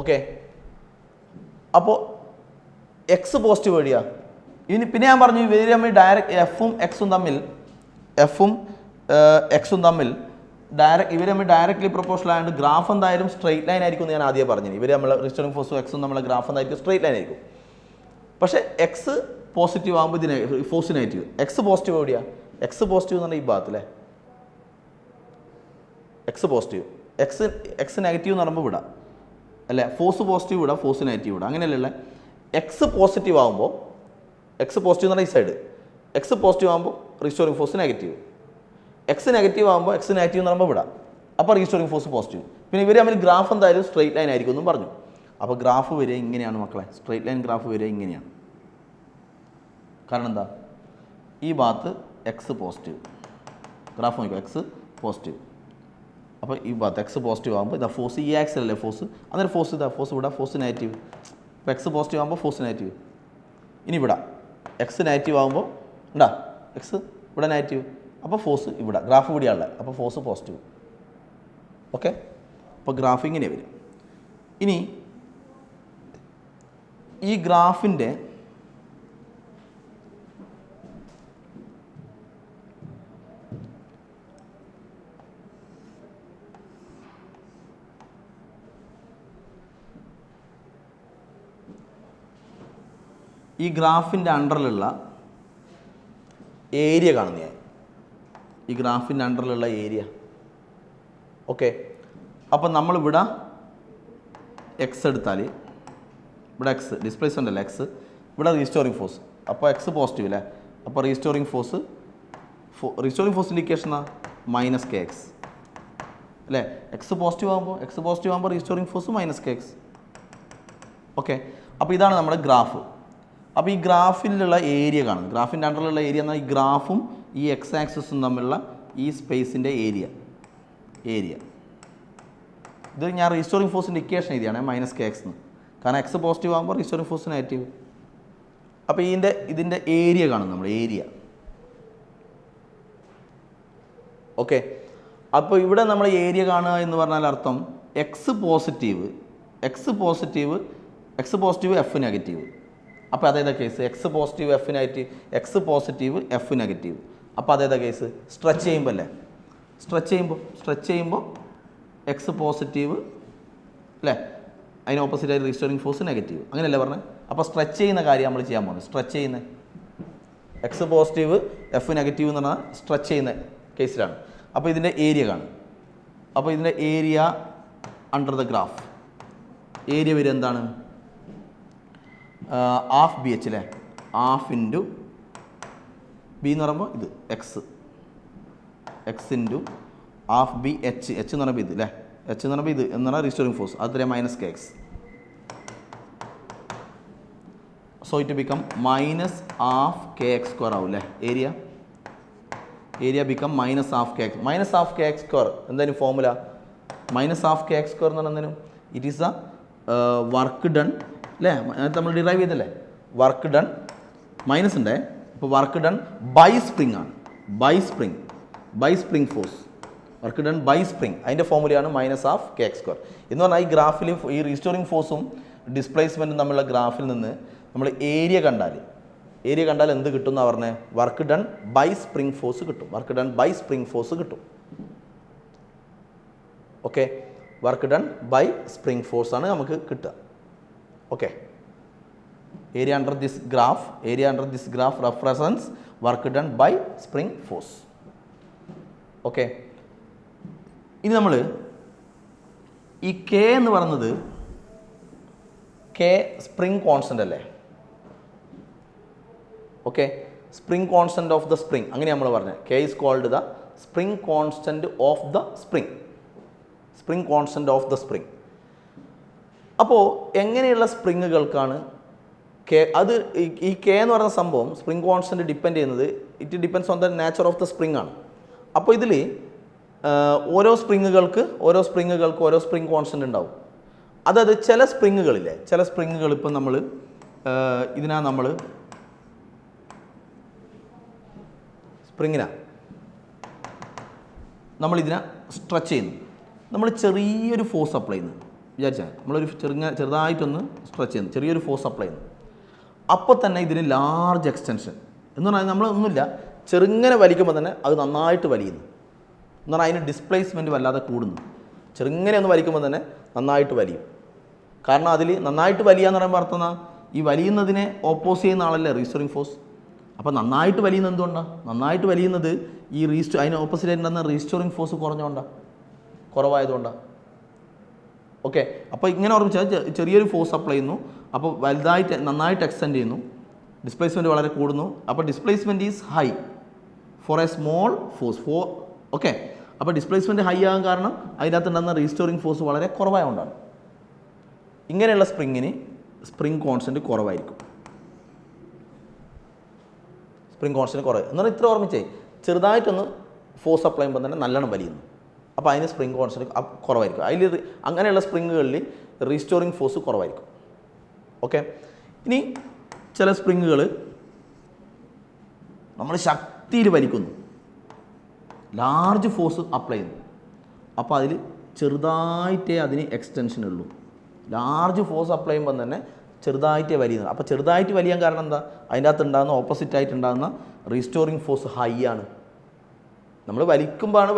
ഓക്കെ. അപ്പോൾ എക്സ് പോസിറ്റീവ് വഴിയാ. പിന്നെ ഞാൻ പറഞ്ഞു ഇവർ തമ്മിൽ ഡയറക്റ്റ് എഫും എക്സും തമ്മിൽ ഡയറക്ട്ലി പ്രൊപ്പോർഷണൽ ആയതുകൊണ്ട് ഗ്രാഫ് എന്തായാലും സ്ട്രെയിറ്റ് ലൈൻ ആയിരിക്കും എന്ന് ഞാൻ ആദ്യം പറഞ്ഞു. ഇവർ നമ്മൾ റീസ്റ്റോറിംഗ് ഫോഴ്സും എക്സും നമ്മളെ ഗ്രാഫ് എന്തായിരിക്കും? സ്ട്രെയിറ്റ് ലൈൻ ആയിരിക്കും. പക്ഷേ എക്സ് പോസിറ്റീവ് ആകുമ്പോൾ ഇതിന് ഫോഴ്സ് നെഗറ്റീവ്. എക്സ് പോസിറ്റീവ് എവിടെയാ? എക്സ് പോസിറ്റീവ് എന്ന് പറഞ്ഞാൽ ഈ ഭാഗത്തല്ലേ? എക്സ് പോസിറ്റീവ്, എക്സ് നെഗറ്റീവ് എന്ന് പറയുമ്പോൾ വിടാം അല്ലേ? ഫോഴ്സ് പോസിറ്റീവ് വിടാം, ഫോഴ്സ് നെഗറ്റീവ് വിടാം. അങ്ങനെയല്ലേ? എക്സ് പോസിറ്റീവ് ആകുമ്പോൾ എന്ന് പറഞ്ഞാൽ ഈ സൈഡ്. എക്സ് പോസിറ്റീവ് ആകുമ്പോൾ restoring force negative. X negative ആകുമ്പോൾ എക്സ് നെഗറ്റീവ് എന്ന് പറയുമ്പോൾ വിടാം. അപ്പോൾ റീസ്റ്റോറിംഗ് ഫോഴ്സ് പോസിറ്റീവ്. പിന്നെ ഇവർ തമ്മിൽ ഗ്രാഫ് എന്തായാലും സ്ട്രെയിറ്റ് ലൈൻ ആയിരിക്കും എന്നും പറഞ്ഞു. അപ്പോൾ ഗ്രാഫ് വരിക ഇങ്ങനെയാണ് മക്കളെ. സ്ട്രെയിറ്റ് ലൈൻ ഗ്രാഫ് വരിക ഇങ്ങനെയാണ്. കാരണം എന്താ? ഈ ഭാഗത്ത് എക്സ് പോസിറ്റീവ്, ഗ്രാഫ് നോക്കുക, എക്സ് പോസിറ്റീവ്. അപ്പോൾ ഈ ഭാഗത്ത് എക്സ് പോസിറ്റീവ് ആകുമ്പോൾ ഇതാ ഫോഴ്സ്, ഈ ആക്സിലല്ലേ ഫോഴ്സ്, അന്നേരം ഫോഴ്സ് ഇവിടെ ഫോഴ്സ് നെഗറ്റീവ്. അപ്പോൾ എക്സ് പോസിറ്റീവ് ആകുമ്പോൾ ഫോഴ്സ് നെഗറ്റീവ്. ഇനി ഇവിടെ എക്സ് നെഗറ്റീവ് ആകുമ്പോൾ ഉണ്ടാ എക്സ് ഇവിടെ നെഗറ്റീവ്. അപ്പോൾ ഫോഴ്സ് ഇവിടെ, ഗ്രാഫ് ഇവിടെയാണല്ലേ, അപ്പോൾ ഫോഴ്സ് പോസിറ്റീവ്. ഓക്കെ. അപ്പോൾ ഗ്രാഫ് ഇങ്ങനെ വരും. ഇനി ഈ ഗ്രാഫിൻ്റെ ഈ ഗ്രാഫിൻ്റെ അണ്ടറിലുള്ള ഏരിയ കാണുന്ന ഞാൻ, ഈ ഗ്രാഫിൻ്റെ അണ്ടറിലുള്ള ഏരിയ. ഓക്കെ, അപ്പം നമ്മളിവിടെ എക്സ് എടുത്താൽ, ഇവിടെ എക്സ് ഡിസ്പ്ലേസ്മെൻ്റ് അല്ല എക്സ്, ഇവിടെ റീസ്റ്റോറിങ് ഫോഴ്സ്, അപ്പോൾ എക്സ് പോസിറ്റീവ് അല്ലേ, അപ്പോൾ restoring force indication minus K X അല്ലേ. എക്സ് പോസിറ്റീവ് ആകുമ്പോൾ restoring force minus K X. Okay, അപ്പോൾ ഇതാണ് നമ്മുടെ ഗ്രാഫ്. അപ്പോൾ ഈ ഗ്രാഫിലുള്ള ഏരിയ കാണുന്നത്, ഗ്രാഫിൻ്റെ അണ്ടറിലുള്ള ഏരിയ എന്നാൽ ഈ ഗ്രാഫും ഈ എക്സ് ആക്സിസും തമ്മിലുള്ള ഈ സ്പേസിൻ്റെ ഏരിയ. ഇത് ഞാൻ റീസ്റ്റോറിങ് ഫോഴ്സിൻ്റെ ഇക്വേഷൻ എഴുതിയാണ് മൈനസ് കെ എക്സ് എന്ന്, കാരണം എക്സ് പോസിറ്റീവ് ആകുമ്പോൾ റീസ്റ്റോറിങ് ഫോഴ്സ് നെഗറ്റീവ്. അപ്പോൾ ഇതിൻ്റെ ഏരിയ കാണും നമ്മൾ, ഏരിയ. ഓക്കെ, അപ്പോൾ ഇവിടെ നമ്മൾ ഏരിയ കാണുക എന്ന് പറഞ്ഞാൽ അർത്ഥം എക്സ് പോസിറ്റീവ് എഫ് നെഗറ്റീവ്. അപ്പോൾ അതേതാ case? X positive F negative. അപ്പോൾ അതേതാ കേസ്? സ്ട്രെച്ച് ചെയ്യുമ്പോൾ അല്ലേ, സ്ട്രെച്ച് ചെയ്യുമ്പോൾ എക്സ് പോസിറ്റീവ് അല്ലേ, അതിന് ഓപ്പോസിറ്റായിട്ട് റീസ്റ്റോറിങ് ഫോഴ്സ് നെഗറ്റീവ്, അങ്ങനെയല്ലേ പറഞ്ഞത്? അപ്പോൾ സ്ട്രെച്ച് ചെയ്യുന്ന കാര്യം നമ്മൾ ചെയ്യാൻ പോകുന്നത്. സ്ട്രെച്ച് ചെയ്യുന്ന എക്സ് പോസിറ്റീവ് എഫ് നെഗറ്റീവ് എന്ന് പറഞ്ഞാൽ സ്ട്രെച്ച് ചെയ്യുന്ന കേസിലാണ്. അപ്പോൾ ഇതിൻ്റെ ഏരിയ കാണും. അപ്പോൾ ഇതിൻ്റെ area under the graph area വരും എന്താണ്? ഹാഫ് ബി എച്ച് അല്ലേ, ഹാഫ് ഇൻറ്റു ബി എന്ന് പറയുമ്പോൾ ഇത് X into half B H എന്ന് പറയുമ്പോൾ ഇത് അല്ലേ, എച്ച് എന്ന് പറയുമ്പോൾ ഇത് എന്ന് പറഞ്ഞാൽ റീസ്റ്റോറിങ് ഫോഴ്സ്, അത് minus K X. So it become minus half K X square ആവും അല്ലേ. Area become minus half K X square. എന്തായാലും formula minus half K X square എന്ന് പറഞ്ഞാൽ it is the work done അല്ലേ, നമ്മൾ derive ചെയ്തല്ലേ. Work done minus ഉണ്ടേ, ഇപ്പോൾ വർക്ക് ഡൺ ബൈ സ്പ്രിങ് ആണ്, by spring force, work done by spring, അതിൻ്റെ ഫോർമുലയാണ് minus half K X square എന്ന് പറഞ്ഞാൽ ഈ ഗ്രാഫിൽ ഈ റീസ്റ്റോറിങ് ഫോഴ്സും ഡിസ്പ്ലേസ്മെൻറ്റും തമ്മിലുള്ള ഗ്രാഫിൽ നിന്ന് നമ്മൾ ഏരിയ കണ്ടാൽ എന്ത് കിട്ടും എന്നാണ് പറഞ്ഞത്? Work done by spring force കിട്ടും. Okay, work done by spring force ആണ് നമുക്ക് കിട്ടുക. Okay, area under this graph represents work done by spring force. Okay, ഇനി നമ്മൾ ഈ കെ എന്ന് പറയുന്നത് കെ സ്പ്രിങ് കോൺസ്റ്റൻ്റ് അല്ലേ. Okay, spring constant of the spring, അങ്ങനെ നമ്മൾ പറഞ്ഞത്. K is called the spring constant of the spring. അപ്പോൾ എങ്ങനെയുള്ള സ്പ്രിങ്ങുകൾക്കാണ് കെ? അത് ഈ കെ എന്ന് പറയുന്ന സംഭവം സ്പ്രിങ് കോൺസ്റ്റൻ്റ് ഡിപ്പെൻഡ് ചെയ്യുന്നത്, it depends on the nature of the spring ആണ്. അപ്പോൾ ഇതിൽ ഓരോ സ്പ്രിങ്ങുകൾക്ക് ഓരോ സ്പ്രിങ് കോൺസ്റ്റൻ്റ് ഉണ്ടാവും. അതായത് ചില സ്പ്രിങ്ങുകൾ ഇപ്പം നമ്മൾ നമ്മളിതിനെ സ്ട്രെച്ച് ചെയ്യുന്നു, നമ്മൾ ചെറിയൊരു ഫോഴ്സ് അപ്ലൈ ചെയ്യുന്നു വിചാരിച്ചാൽ, നമ്മളൊരു ചെറുതായിട്ടൊന്ന് സ്ട്രെച്ച് ചെയ്യുന്നു, ചെറിയൊരു ഫോഴ്സ് അപ്ലൈ ചെയ്യുന്നു. അപ്പോൾ തന്നെ ഇതിന് ലാർജ് എക്സ്റ്റൻഷൻ എന്ന് പറഞ്ഞാൽ നമ്മളൊന്നുമില്ല, ചെറുങ്ങനെ വലിക്കുമ്പോൾ തന്നെ അത് നന്നായിട്ട് വലിയുന്നു എന്ന് പറഞ്ഞാൽ അതിന് ഡിസ്പ്ലേസ്മെൻറ്റ് വല്ലാതെ കൂടുന്നു. ചെറുങ്ങനെ ഒന്ന് വലിക്കുമ്പോൾ തന്നെ നന്നായിട്ട് വലിയും. കാരണം അതിൽ നന്നായിട്ട് വലിയ എന്ന് പറയുമ്പോൾ അർത്ഥം ഈ വലിയുന്നതിനെ ഓപ്പോസ് ചെയ്യുന്ന ആളല്ലേ റീസ്റ്റോറിങ് ഫോഴ്സ്. അപ്പോൾ നന്നായിട്ട് വലിയുന്നത് എന്തുകൊണ്ടാണ്? നന്നായിട്ട് വലിയുന്നത് ഈ അതിന് ഓപ്പോസിറ്റ് ഉണ്ടാകുന്ന റീസ്റ്റോറിങ് ഫോഴ്സ് കുറവായതുകൊണ്ടാണ്. ഓക്കെ, അപ്പോൾ ഇങ്ങനെ ഓർമ്മിച്ചാൽ ചെറിയൊരു ഫോഴ്സ് അപ്ലൈ ചെയ്യുന്നു, അപ്പോൾ നന്നായിട്ട് എക്സ്റ്റെൻഡ് ചെയ്യുന്നു, ഡിസ്പ്ലേസ്മെൻറ്റ് വളരെ കൂടുന്നു. അപ്പോൾ displacement is high for a small force. Okay, അപ്പോൾ ഡിസ്പ്ലേസ്മെൻറ്റ് ഹൈ ആകാൻ കാരണം അതിനകത്ത് ഉണ്ടാകുന്ന റീസ്റ്റോറിങ് ഫോഴ്സ് വളരെ കുറവായതുകൊണ്ടാണ്. ഇങ്ങനെയുള്ള സ്പ്രിങ്ങിന് സ്പ്രിങ് കോൺസ്റ്റൻറ്റ് കുറവായിരിക്കും. കുറവ് എന്ന് പറഞ്ഞാൽ ഇത്ര ഓർമ്മിച്ചേ, ചെറുതായിട്ടൊന്ന് ഫോഴ്സ് അപ്ലൈ ചെയ്യുമ്പോൾ തന്നെ നല്ലോണം വലിയുന്നു, അപ്പോൾ അതിന് സ്പ്രിങ് കോൺസ്റ്റൻറ്റ് കുറവായിരിക്കും. അങ്ങനെയുള്ള സ്പ്രിങ്ങുകളിൽ റീസ്റ്റോറിങ് ഫോഴ്സ് കുറവായിരിക്കും. ഓക്കെ, ഇനി ചില സ്പ്രിങ്ങുകൾ നമ്മൾ ശക്തിയിൽ വലിക്കുന്നു, ലാർജ് ഫോഴ്സ് അപ്ലൈ ചെയ്യുന്നു, അപ്പോൾ അതിൽ ചെറുതായിട്ടേ അതിന് എക്സ്റ്റൻഷൻ ഉള്ളൂ. ലാർജ് ഫോഴ്സ് അപ്ലൈ ചെയ്യുമ്പോൾ തന്നെ ചെറുതായിട്ടേ വലിയുന്നത്. അപ്പോൾ ചെറുതായിട്ട് വലിയാൻ കാരണം എന്താ? അതിൻ്റെ അകത്ത് ഉണ്ടാകുന്ന ഓപ്പോസിറ്റായിട്ട് ഉണ്ടാകുന്ന റീസ്റ്റോറിങ് ഫോഴ്സ് ഹൈ ആണ്. നമ്മൾ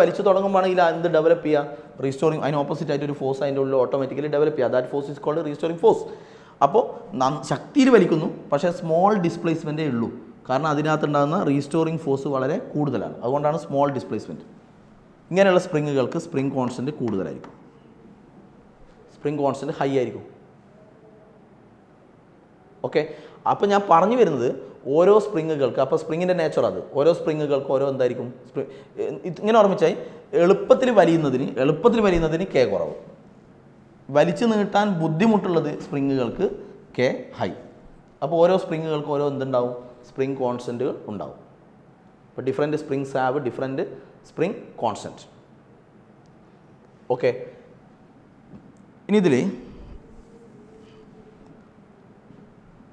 വലിച്ചു തുടങ്ങുമ്പോഴാണ് ഇതിൽ എന്ത് ഡെവലപ്പ് ചെയ്യുക? റീസ്റ്റോറിങ്, അതിന് ഓപ്പോസിറ്റായിട്ട് ഒരു ഫോഴ്സ് അതിൻ്റെ ഉള്ളിൽ ഓട്ടോമാറ്റിക്കലി ഡെവലപ്പ് ചെയ്യുക. That force is called restoring force. അപ്പോൾ ശക്തിയിൽ വലിക്കുന്നു, പക്ഷേ സ്മോൾ ഡിസ്പ്ലേസ്മെൻറ്റേ ഉള്ളൂ. കാരണം അതിനകത്തുണ്ടാകുന്ന റീസ്റ്റോറിങ് ഫോഴ്സ് വളരെ കൂടുതലാണ്. അതുകൊണ്ടാണ് സ്മോൾ ഡിസ്പ്ലേസ്മെൻറ്റ്. ഇങ്ങനെയുള്ള സ്പ്രിങ്ങുകൾക്ക് സ്പ്രിങ് കോൺസ്റ്റൻറ്റ് കൂടുതലായിരിക്കും, സ്പ്രിങ് കോൺസ്റ്റൻറ്റ് ഹൈ ആയിരിക്കും. ഓക്കെ, അപ്പോൾ ഞാൻ പറഞ്ഞു വരുന്നത് ഓരോ സ്പ്രിങ്ങുകൾക്ക്, അപ്പോൾ സ്പ്രിങ്ങിൻ്റെ നേച്ചർ അത്, ഓരോ സ്പ്രിങ്ങുകൾക്ക് ഓരോ എന്തായിരിക്കും ഇങ്ങനെ ഓർമ്മിച്ചായി. എളുപ്പത്തിൽ വലിയുന്നതിന് കെ കുറവ്, വലിച്ചു നീട്ടാൻ ബുദ്ധിമുട്ടുള്ളത് സ്പ്രിങ്ങുകൾക്ക് കെ ഹൈ. അപ്പോൾ ഓരോ സ്പ്രിങ്ങുകൾക്ക് ഓരോ എന്തുണ്ടാവും, സ്പ്രിങ് കോൺസ്റ്റൻറ്റുകൾ ഉണ്ടാവും. അപ്പോൾ different springs have different spring constant. Okay,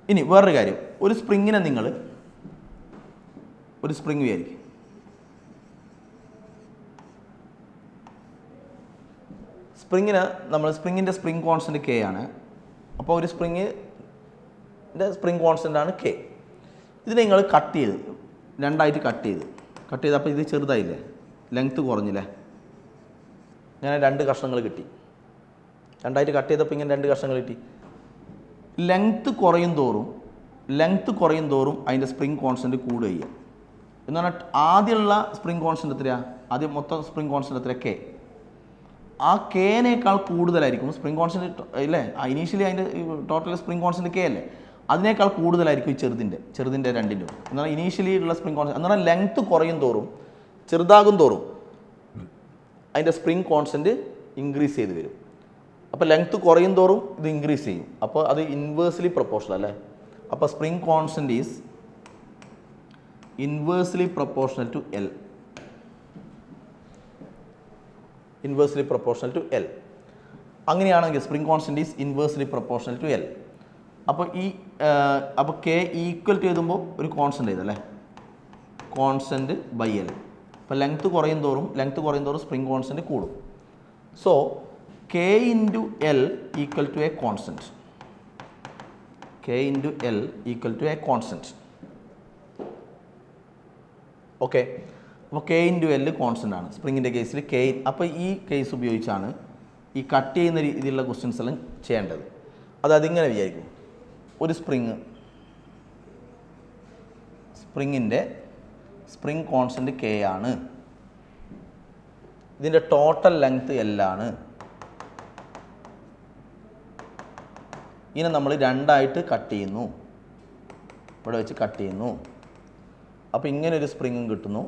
ഇനി വേറൊരു കാര്യം, ഒരു സ്പ്രിങ്ങിനെ നിങ്ങൾ ഒരു സ്പ്രിങ് വിചാരിക്കും, സ്പ്രിങ്ങിൻ്റെ സ്പ്രിങ് കോൺസ്റ്റൻറ്റ് കെ ആണ്. അപ്പോൾ ഒരു സ്പ്രിങ്ങിൻ്റെ സ്പ്രിങ് കോൺസ്റ്റൻ്റ് ആണ് കെ. ഇതിനെ നിങ്ങൾ കട്ട് ചെയ്ത് രണ്ടായിട്ട് കട്ട് ചെയ്ത് അപ്പോൾ ഇത് ചെറുതായില്ലേ, ലെങ്ത്ത് കുറഞ്ഞില്ലേ, ഇങ്ങനെ 2 കഷ്ണങ്ങൾ കിട്ടി. രണ്ടായിട്ട് കട്ട് ചെയ്തപ്പോൾ ഇങ്ങനെ 2 കഷ്ണങ്ങൾ കിട്ടി. ലെങ്ത്ത് കുറയും തോറും അതിൻ്റെ സ്പ്രിങ് കോൺസ്റ്റൻറ്റ് കൂടുക. എന്ന് പറഞ്ഞാൽ ആദ്യമുള്ള സ്പ്രിങ് കോൺസ്റ്റൻറ്റ് എത്രയാണ്, ആദ്യം മൊത്തം സ്പ്രിങ് കോൺസ്റ്റൻറ്റ് എത്ര, കെ. ആ കെനേക്കാൾ കൂടുതലായിരിക്കും സ്പ്രിങ് കോൺസ്റ്റൻറ്റ് ഇല്ലേ, ഇനീഷ്യലി അതിൻ്റെ ടോട്ടൽ സ്പ്രിങ് കോൺസ്റ്റൻറ്റ് കെ അല്ലേ, അതിനേക്കാൾ കൂടുതലായിരിക്കും ഈ ചെറുതിൻ്റെ രണ്ടിൻ്റെ. എന്നാൽ ഇനീഷ്യലി ഉള്ള സ്പ്രിങ് കോൺസ്റ്റൻറ്റ് എന്ന് പറഞ്ഞാൽ ലെങ്ത്ത് കുറയും തോറും, ചെറുതാകും തോറും അതിൻ്റെ സ്പ്രിങ് കോൺസ്റ്റൻറ്റ് ഇൻക്രീസ് ചെയ്ത് വരും. അപ്പോൾ ലെങ്ത്ത് കുറയും തോറും ഇത് ഇൻക്രീസ് ചെയ്യും. അപ്പോൾ അത് ഇൻവേഴ്സ്ലി പ്രൊപ്പോർഷണൽ അല്ലേ. അപ്പോൾ spring constant is inversely proportional to L. അങ്ങനെയാണെങ്കിൽ spring constant is inversely proportional to L. അപ്പോൾ കെ ഈക്വൽ ടു എഴുതുമ്പോൾ ഒരു കോൺസ്റ്റൻറ്റ് എഴുതല്ലേ, കോൺസ്റ്റൻറ്റ് ബൈ എൽ. അപ്പോൾ ലെങ്ത്ത് കുറയും തോറും സ്പ്രിങ് കോൺസ്റ്റൻറ്റ് കൂടും. So K into L equal to a constant. Okay, അപ്പോൾ കെ ഇൻറ്റു എൽ കോൺസ്റ്റൻ്റ് ആണ് സ്പ്രിങ്ങിൻ്റെ കേസിൽ കെ. അപ്പോൾ ഈ കേസ് ഉപയോഗിച്ചാണ് ഈ കട്ട് ചെയ്യുന്ന രീതിയിലുള്ള ക്വസ്റ്റ്യൻസ് എല്ലാം ചെയ്യേണ്ടത്. അതായത് ഇങ്ങനെ വിചാരിക്കും, ഒരു സ്പ്രിങ്ങിൻ്റെ സ്പ്രിങ് കോൺസ്റ്റൻറ്റ് കെ ആണ്, ഇതിൻ്റെ ടോട്ടൽ ലെങ്ത്ത് എൽ ആണ്. ഇതിനെ നമ്മൾ രണ്ടായിട്ട് കട്ട് ചെയ്യുന്നു, ഇവിടെ വെച്ച് കട്ട് ചെയ്യുന്നു. അപ്പോൾ ഇങ്ങനൊരു സ്പ്രിങ്ങും കിട്ടുന്നു,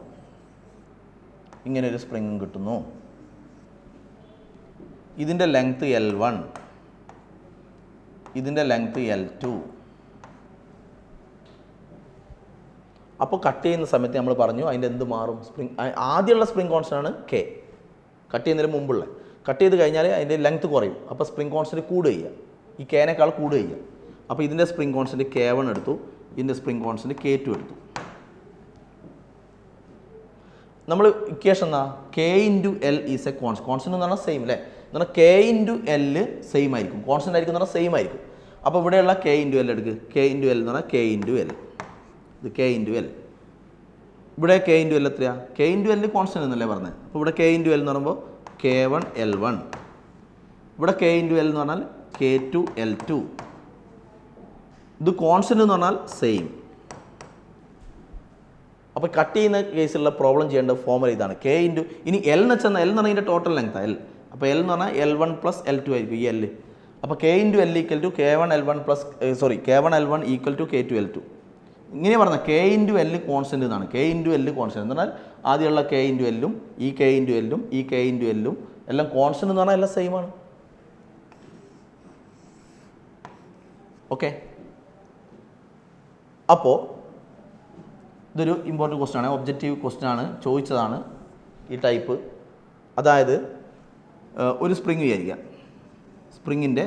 ഇതിൻ്റെ ലെങ്ത്ത് L1, ഇതിൻ്റെ ലെങ്ത്ത് L2. അപ്പോൾ കട്ട് ചെയ്യുന്ന സമയത്ത് നമ്മൾ പറഞ്ഞു അതിൻ്റെ എന്ത് മാറും, ആദ്യമുള്ള സ്പ്രിങ് കോൺസ്റ്റൻ്റ് ആണ് കെ, കട്ട് ചെയ്യുന്നതിന് മുമ്പുള്ള. കട്ട് ചെയ്ത് കഴിഞ്ഞാൽ അതിൻ്റെ ലെങ്ത്ത് കുറയും, അപ്പോൾ സ്പ്രിങ് കോൺസ്റ്റൻറ്റ് കൂടുക, ഈ കെനേക്കാൾ കൂടുക. അപ്പോൾ ഇതിൻ്റെ സ്പ്രിങ് കോൺസ്റ്റൻറ്റ് K1 എടുത്തു, ഇതിൻ്റെ സ്പ്രിങ് കോൺസ്റ്റൻറ്റ് K2 എടുത്തു. നമ്മൾ ഇക്വേഷൻ എന്നാ K into L is A constant എന്ന് പറഞ്ഞാൽ സെയിം അല്ലേ, എന്ന് പറഞ്ഞാൽ കെ ഇൻറ്റു എൽ സെയിം ആയിരിക്കും, കോൺസ്റ്റൻ്റ് ആയിരിക്കും എന്ന് പറഞ്ഞാൽ സെയിം ആയിരിക്കും. അപ്പോൾ ഇവിടെയുള്ള കെ ഇൻറ്റു എൽ എടുക്കുക, കെ ഇൻറ്റു എൽ എന്ന് പറഞ്ഞാൽ കെ ഇൻറ്റു എൽ, ഇത് കെ ഇൻറ്റു എൽ. ഇവിടെ കെ ഇൻറ്റു എൽ എത്രയാണ്, കെ ഇൻറ്റു എൽ കോൺസ്റ്റൻ്റ് എന്നല്ലേ പറഞ്ഞത്. അപ്പോൾ ഇവിടെ കെ ഇൻറ്റു എൽ എന്ന് പറയുമ്പോൾ K1 L1, ഇവിടെ കെ ഇൻറ്റു എൽ എന്ന് പറഞ്ഞാൽ K2 L2. ഇത് കോൺസ്റ്റൻ്റ് എന്ന് പറഞ്ഞാൽ സെയിം. അപ്പോൾ കട്ട് ചെയ്യുന്ന കേസിലുള്ള പ്രോബ്ലം ചെയ്യേണ്ട ഫോർമുല ഇതാണ്, കെ ഇൻറ്റു ഇനി എൽ എന്ന് വെച്ചാൽ എൽ എന്ന് പറഞ്ഞാൽ ഇതിൻ്റെ ടോട്ടൽ ലെങ്ത്താണ് എൽ. അപ്പോൾ എൽ എന്ന് പറഞ്ഞാൽ L1 പ്ലസ് L2 ആയിരിക്കും ഈ എൽ. അപ്പോൾ K into L equal to K1 L1 equal to K2 L2. ഇങ്ങനെ പറഞ്ഞാൽ കെ ഇൻറ്റു എൽ കോൺസ്റ്റൻ്റ് എന്നാണ്, കെ ഇൻറ്റു എൽ കോൺസ്റ്റൻ്റ് എന്ന് പറഞ്ഞാൽ ആദ്യമുള്ള കെ ഇൻറ്റു എല്ലും ഈ കെ ഇൻറ്റു എല്ലും ഈ കെ ഇൻറ്റു എല്ലും എല്ലാം കോൺസ്റ്റൻ്റ് എന്ന് പറഞ്ഞാൽ എല്ലാം സെയിം ആണ്. ഓക്കെ, അപ്പോൾ ഇതൊരു ഇമ്പോർട്ടൻറ്റ് ക്വസ്റ്റ്യൻ ആണ്, ഒബ്ജക്റ്റീവ് ക്വസ്റ്റ്യൻ ആണ്, ചോദിച്ചതാണ് ഈ ടൈപ്പ്. അതായത് ഒരു സ്പ്രിങ് വിചാരിക്കുക, സ്പ്രിങ്ങിൻ്റെ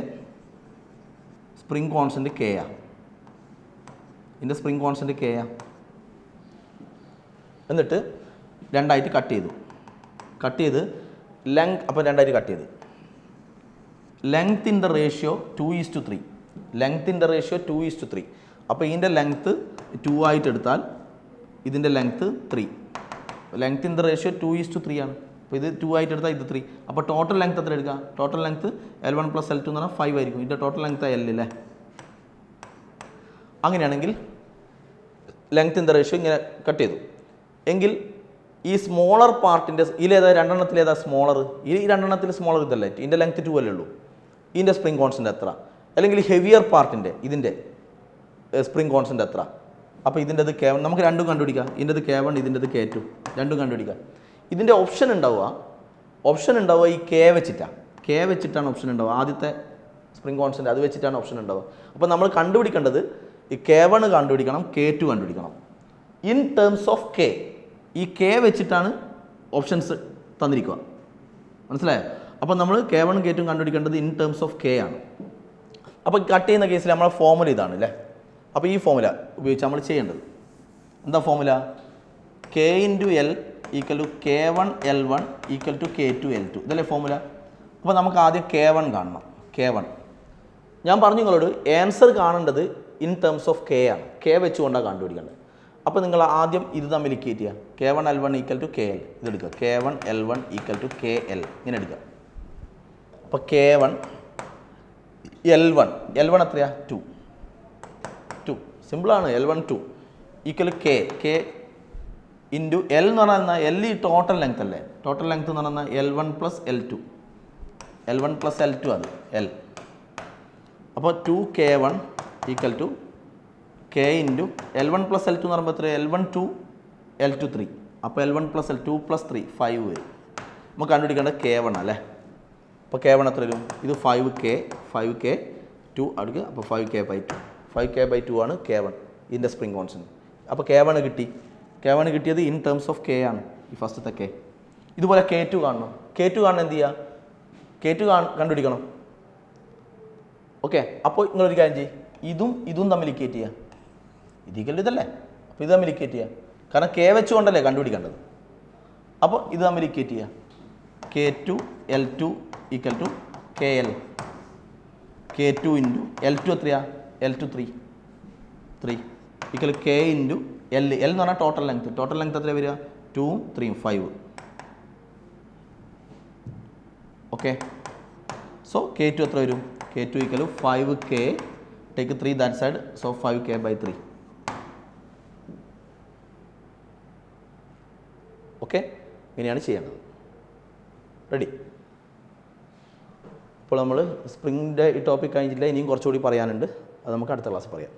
സ്പ്രിങ് കോൺസ്റ്റൻറ്റ് കെ ആണ്, ഇതിൻ്റെ സ്പ്രിങ് കോൺസ്റ്റൻറ്റ് കെ ആണ്. എന്നിട്ട് രണ്ടായിട്ട് കട്ട് ചെയ്ത് ലെങ്ത്, അപ്പോൾ രണ്ടായിട്ട് കട്ട് ചെയ്ത് ലെങ്ത് ഇൻ ദ റേഷ്യോ 2:3, അപ്പോൾ ഇതിൻ്റെ ലെങ്ത്ത് 2 ആയിട്ട് എടുത്താൽ ഇതിൻ്റെ length 3. Length in the ratio 2:3 ആണ്. അപ്പോൾ ഇത് 2 ആയിട്ട് എടുത്താൽ ഇത് 3. അപ്പോൾ ടോട്ടൽ ലെങ്ത് എത്ര എടുക്കുക, total length L1 plus L2 എന്ന് പറഞ്ഞാൽ 5 ആയിരിക്കും. ഇതിൻ്റെ ടോട്ടൽ ലെങ്ത്ത് L അല്ലേ. അങ്ങനെയാണെങ്കിൽ ലെങ്ത് ഇൻ ദ റേഷ്യോ ഇങ്ങനെ കട്ട് ചെയ്തു എങ്കിൽ ഈ സ്മോളർ പാർട്ടിൻ്റെ ഇതിലേതാ രണ്ടെണ്ണത്തിലേതാ സ്മോളർ? ഈ രണ്ടെണ്ണത്തിൽ സ്മോളർ ഇതല്ലേ, ഇതിൻ്റെ ലെങ്ത് 2 അല്ലേ ഉള്ളൂ. ഇതിൻ്റെ സ്പ്രിംഗ് കോൺസ്റ്റൻറ്റ് എത്ര? അല്ലെങ്കിൽ ഹെവിയർ പാർട്ടിൻ്റെ ഇതിൻ്റെ സ്പ്രിംഗ് കോൺസ്റ്റൻറ്റ് എത്ര? അപ്പോൾ ഇതിൻ്റെത് K1 നമുക്ക് രണ്ടും കണ്ടുപിടിക്കാം. ഇതിൻ്റെത് K1, ഇതിൻ്റെത് K2 രണ്ടും കണ്ടുപിടിക്കാം. ഇതിൻ്റെ ഓപ്ഷൻ ഉണ്ടാവുക ഈ K വെച്ചിട്ടാണ്. K വെച്ചിട്ടാണ് ഓപ്ഷൻ ഉണ്ടാവുക. ആദ്യത്തെ സ്പ്രിംഗ് കോൺസ്റ്റൻറ്റ് അത് വെച്ചിട്ടാണ് ഓപ്ഷൻ ഉണ്ടാവുക. അപ്പോൾ നമ്മൾ കണ്ടുപിടിക്കേണ്ടത് ഈ K1 കണ്ടുപിടിക്കണം, K2 കണ്ടുപിടിക്കണം. ഇൻ ടേംസ് ഓഫ് K, ഈ K വെച്ചിട്ടാണ് ഓപ്ഷൻസ് തന്നിരിക്കുക. മനസ്സിലായോ? അപ്പോൾ നമ്മൾ K1 K2 കണ്ടുപിടിക്കേണ്ടത് ഇൻ ടേംസ് ഓഫ് K ആണ്. അപ്പോൾ കട്ട് ചെയ്യുന്ന കേസിൽ നമ്മളെ ഫോർമുല ഇതാണ് അല്ലേ. അപ്പോൾ ഈ ഫോർമുല ഉപയോഗിച്ച് നമ്മൾ ചെയ്യേണ്ടത് എന്താ formula? K × L equal to K1 L1 equal to K2 L2 ഇതല്ലേ ഫോർമുല. അപ്പോൾ നമുക്ക് ആദ്യം K1 കാണണം. K1 ഞാൻ പറഞ്ഞു നിങ്ങളോട് ആൻസർ കാണേണ്ടത് ഇൻ ടേംസ് ഓഫ് K ആണ്. K വെച്ചുകൊണ്ടാണ് കണ്ടുപിടിക്കേണ്ടത്. അപ്പോൾ നിങ്ങൾ ആദ്യം ഇത് തമ്മിൽ ഇക്വേറ്റ് ചെയ്യുക. K1 L1 equal to KL ഇതെടുക്കുക. K1 L1 equal to KL ഇങ്ങനെ എടുക്കുക. അപ്പോൾ K1 L1 എത്രയാ? 2 സിമ്പിളാണ്. L1 2 equal K into L എന്ന് പറഞ്ഞാൽ L ഈ ടോട്ടൽ ലെങ്ത് അല്ലേ. ടോട്ടൽ ലെങ്ത് എന്ന് പറഞ്ഞാൽ L1 + L2 അത് L. അപ്പോൾ 2K1 equal to K into L1 + L2 എന്ന് പറയുമ്പോൾ എത്ര? L1 2 L2 3. അപ്പോൾ L1 + L2 + 3 5 വരും. നമുക്ക് കണ്ടുപിടിക്കേണ്ടത് K1 അല്ലേ. അപ്പോൾ K1 എത്ര വരും? ഇത് 5K 2 അടുക്കുക. അപ്പോൾ 5K/2 ആണ് K1 ഇതിൻ്റെ സ്പ്രിംഗ് കോൺസ്റ്റൻറ്റ്. അപ്പോൾ K1 കിട്ടിയത് ഇൻ ടേംസ് ഓഫ് K ആണ് ഈ ഫസ്റ്റത്തെ K. ഇതുപോലെ K2 കാണണം. K2 കാണണം എന്ത് ചെയ്യുക? K2 കണ്ടുപിടിക്കണം. ഓക്കെ. അപ്പോൾ നിങ്ങളൊരു കാര്യം ചെയ്യും, ഇതും തമ്മിൽ ഇക്വേറ്റ് ചെയ്യുക. ഇതല്ലേ. അപ്പോൾ ഇത് തമ്മിൽ ഇക്വേറ്റ് ചെയ്യുക. കാരണം K വെച്ചുകൊണ്ടല്ലേ കണ്ടുപിടിക്കേണ്ടത്. അപ്പോൾ ഇത് തമ്മിൽ ഇക്വേറ്റ് ചെയ്യുക. K2 L2 equal to KL. K2 into L2 എത്രയാ? L2 3 equal K into L എന്ന് പറഞ്ഞാൽ ടോട്ടൽ ലെങ്ത് എത്ര വരിക? 2 3 5. ഓക്കെ. സോ K2 എത്ര വരും? K2 equal 5K take 3 that side. So 5K/3. Okay. ഇങ്ങനെയാണ് ചെയ്യേണ്ടത്. റെഡി. ഇപ്പോൾ നമ്മൾ സ്പ്രിങ്ങിൻ്റെ ഈ ടോപ്പിക് കഴിഞ്ഞില്ല, ഇനിയും കുറച്ചുകൂടി പറയാനുണ്ട്. അത് നമുക്ക് അടുത്ത ക്ലാസ് പറയാം.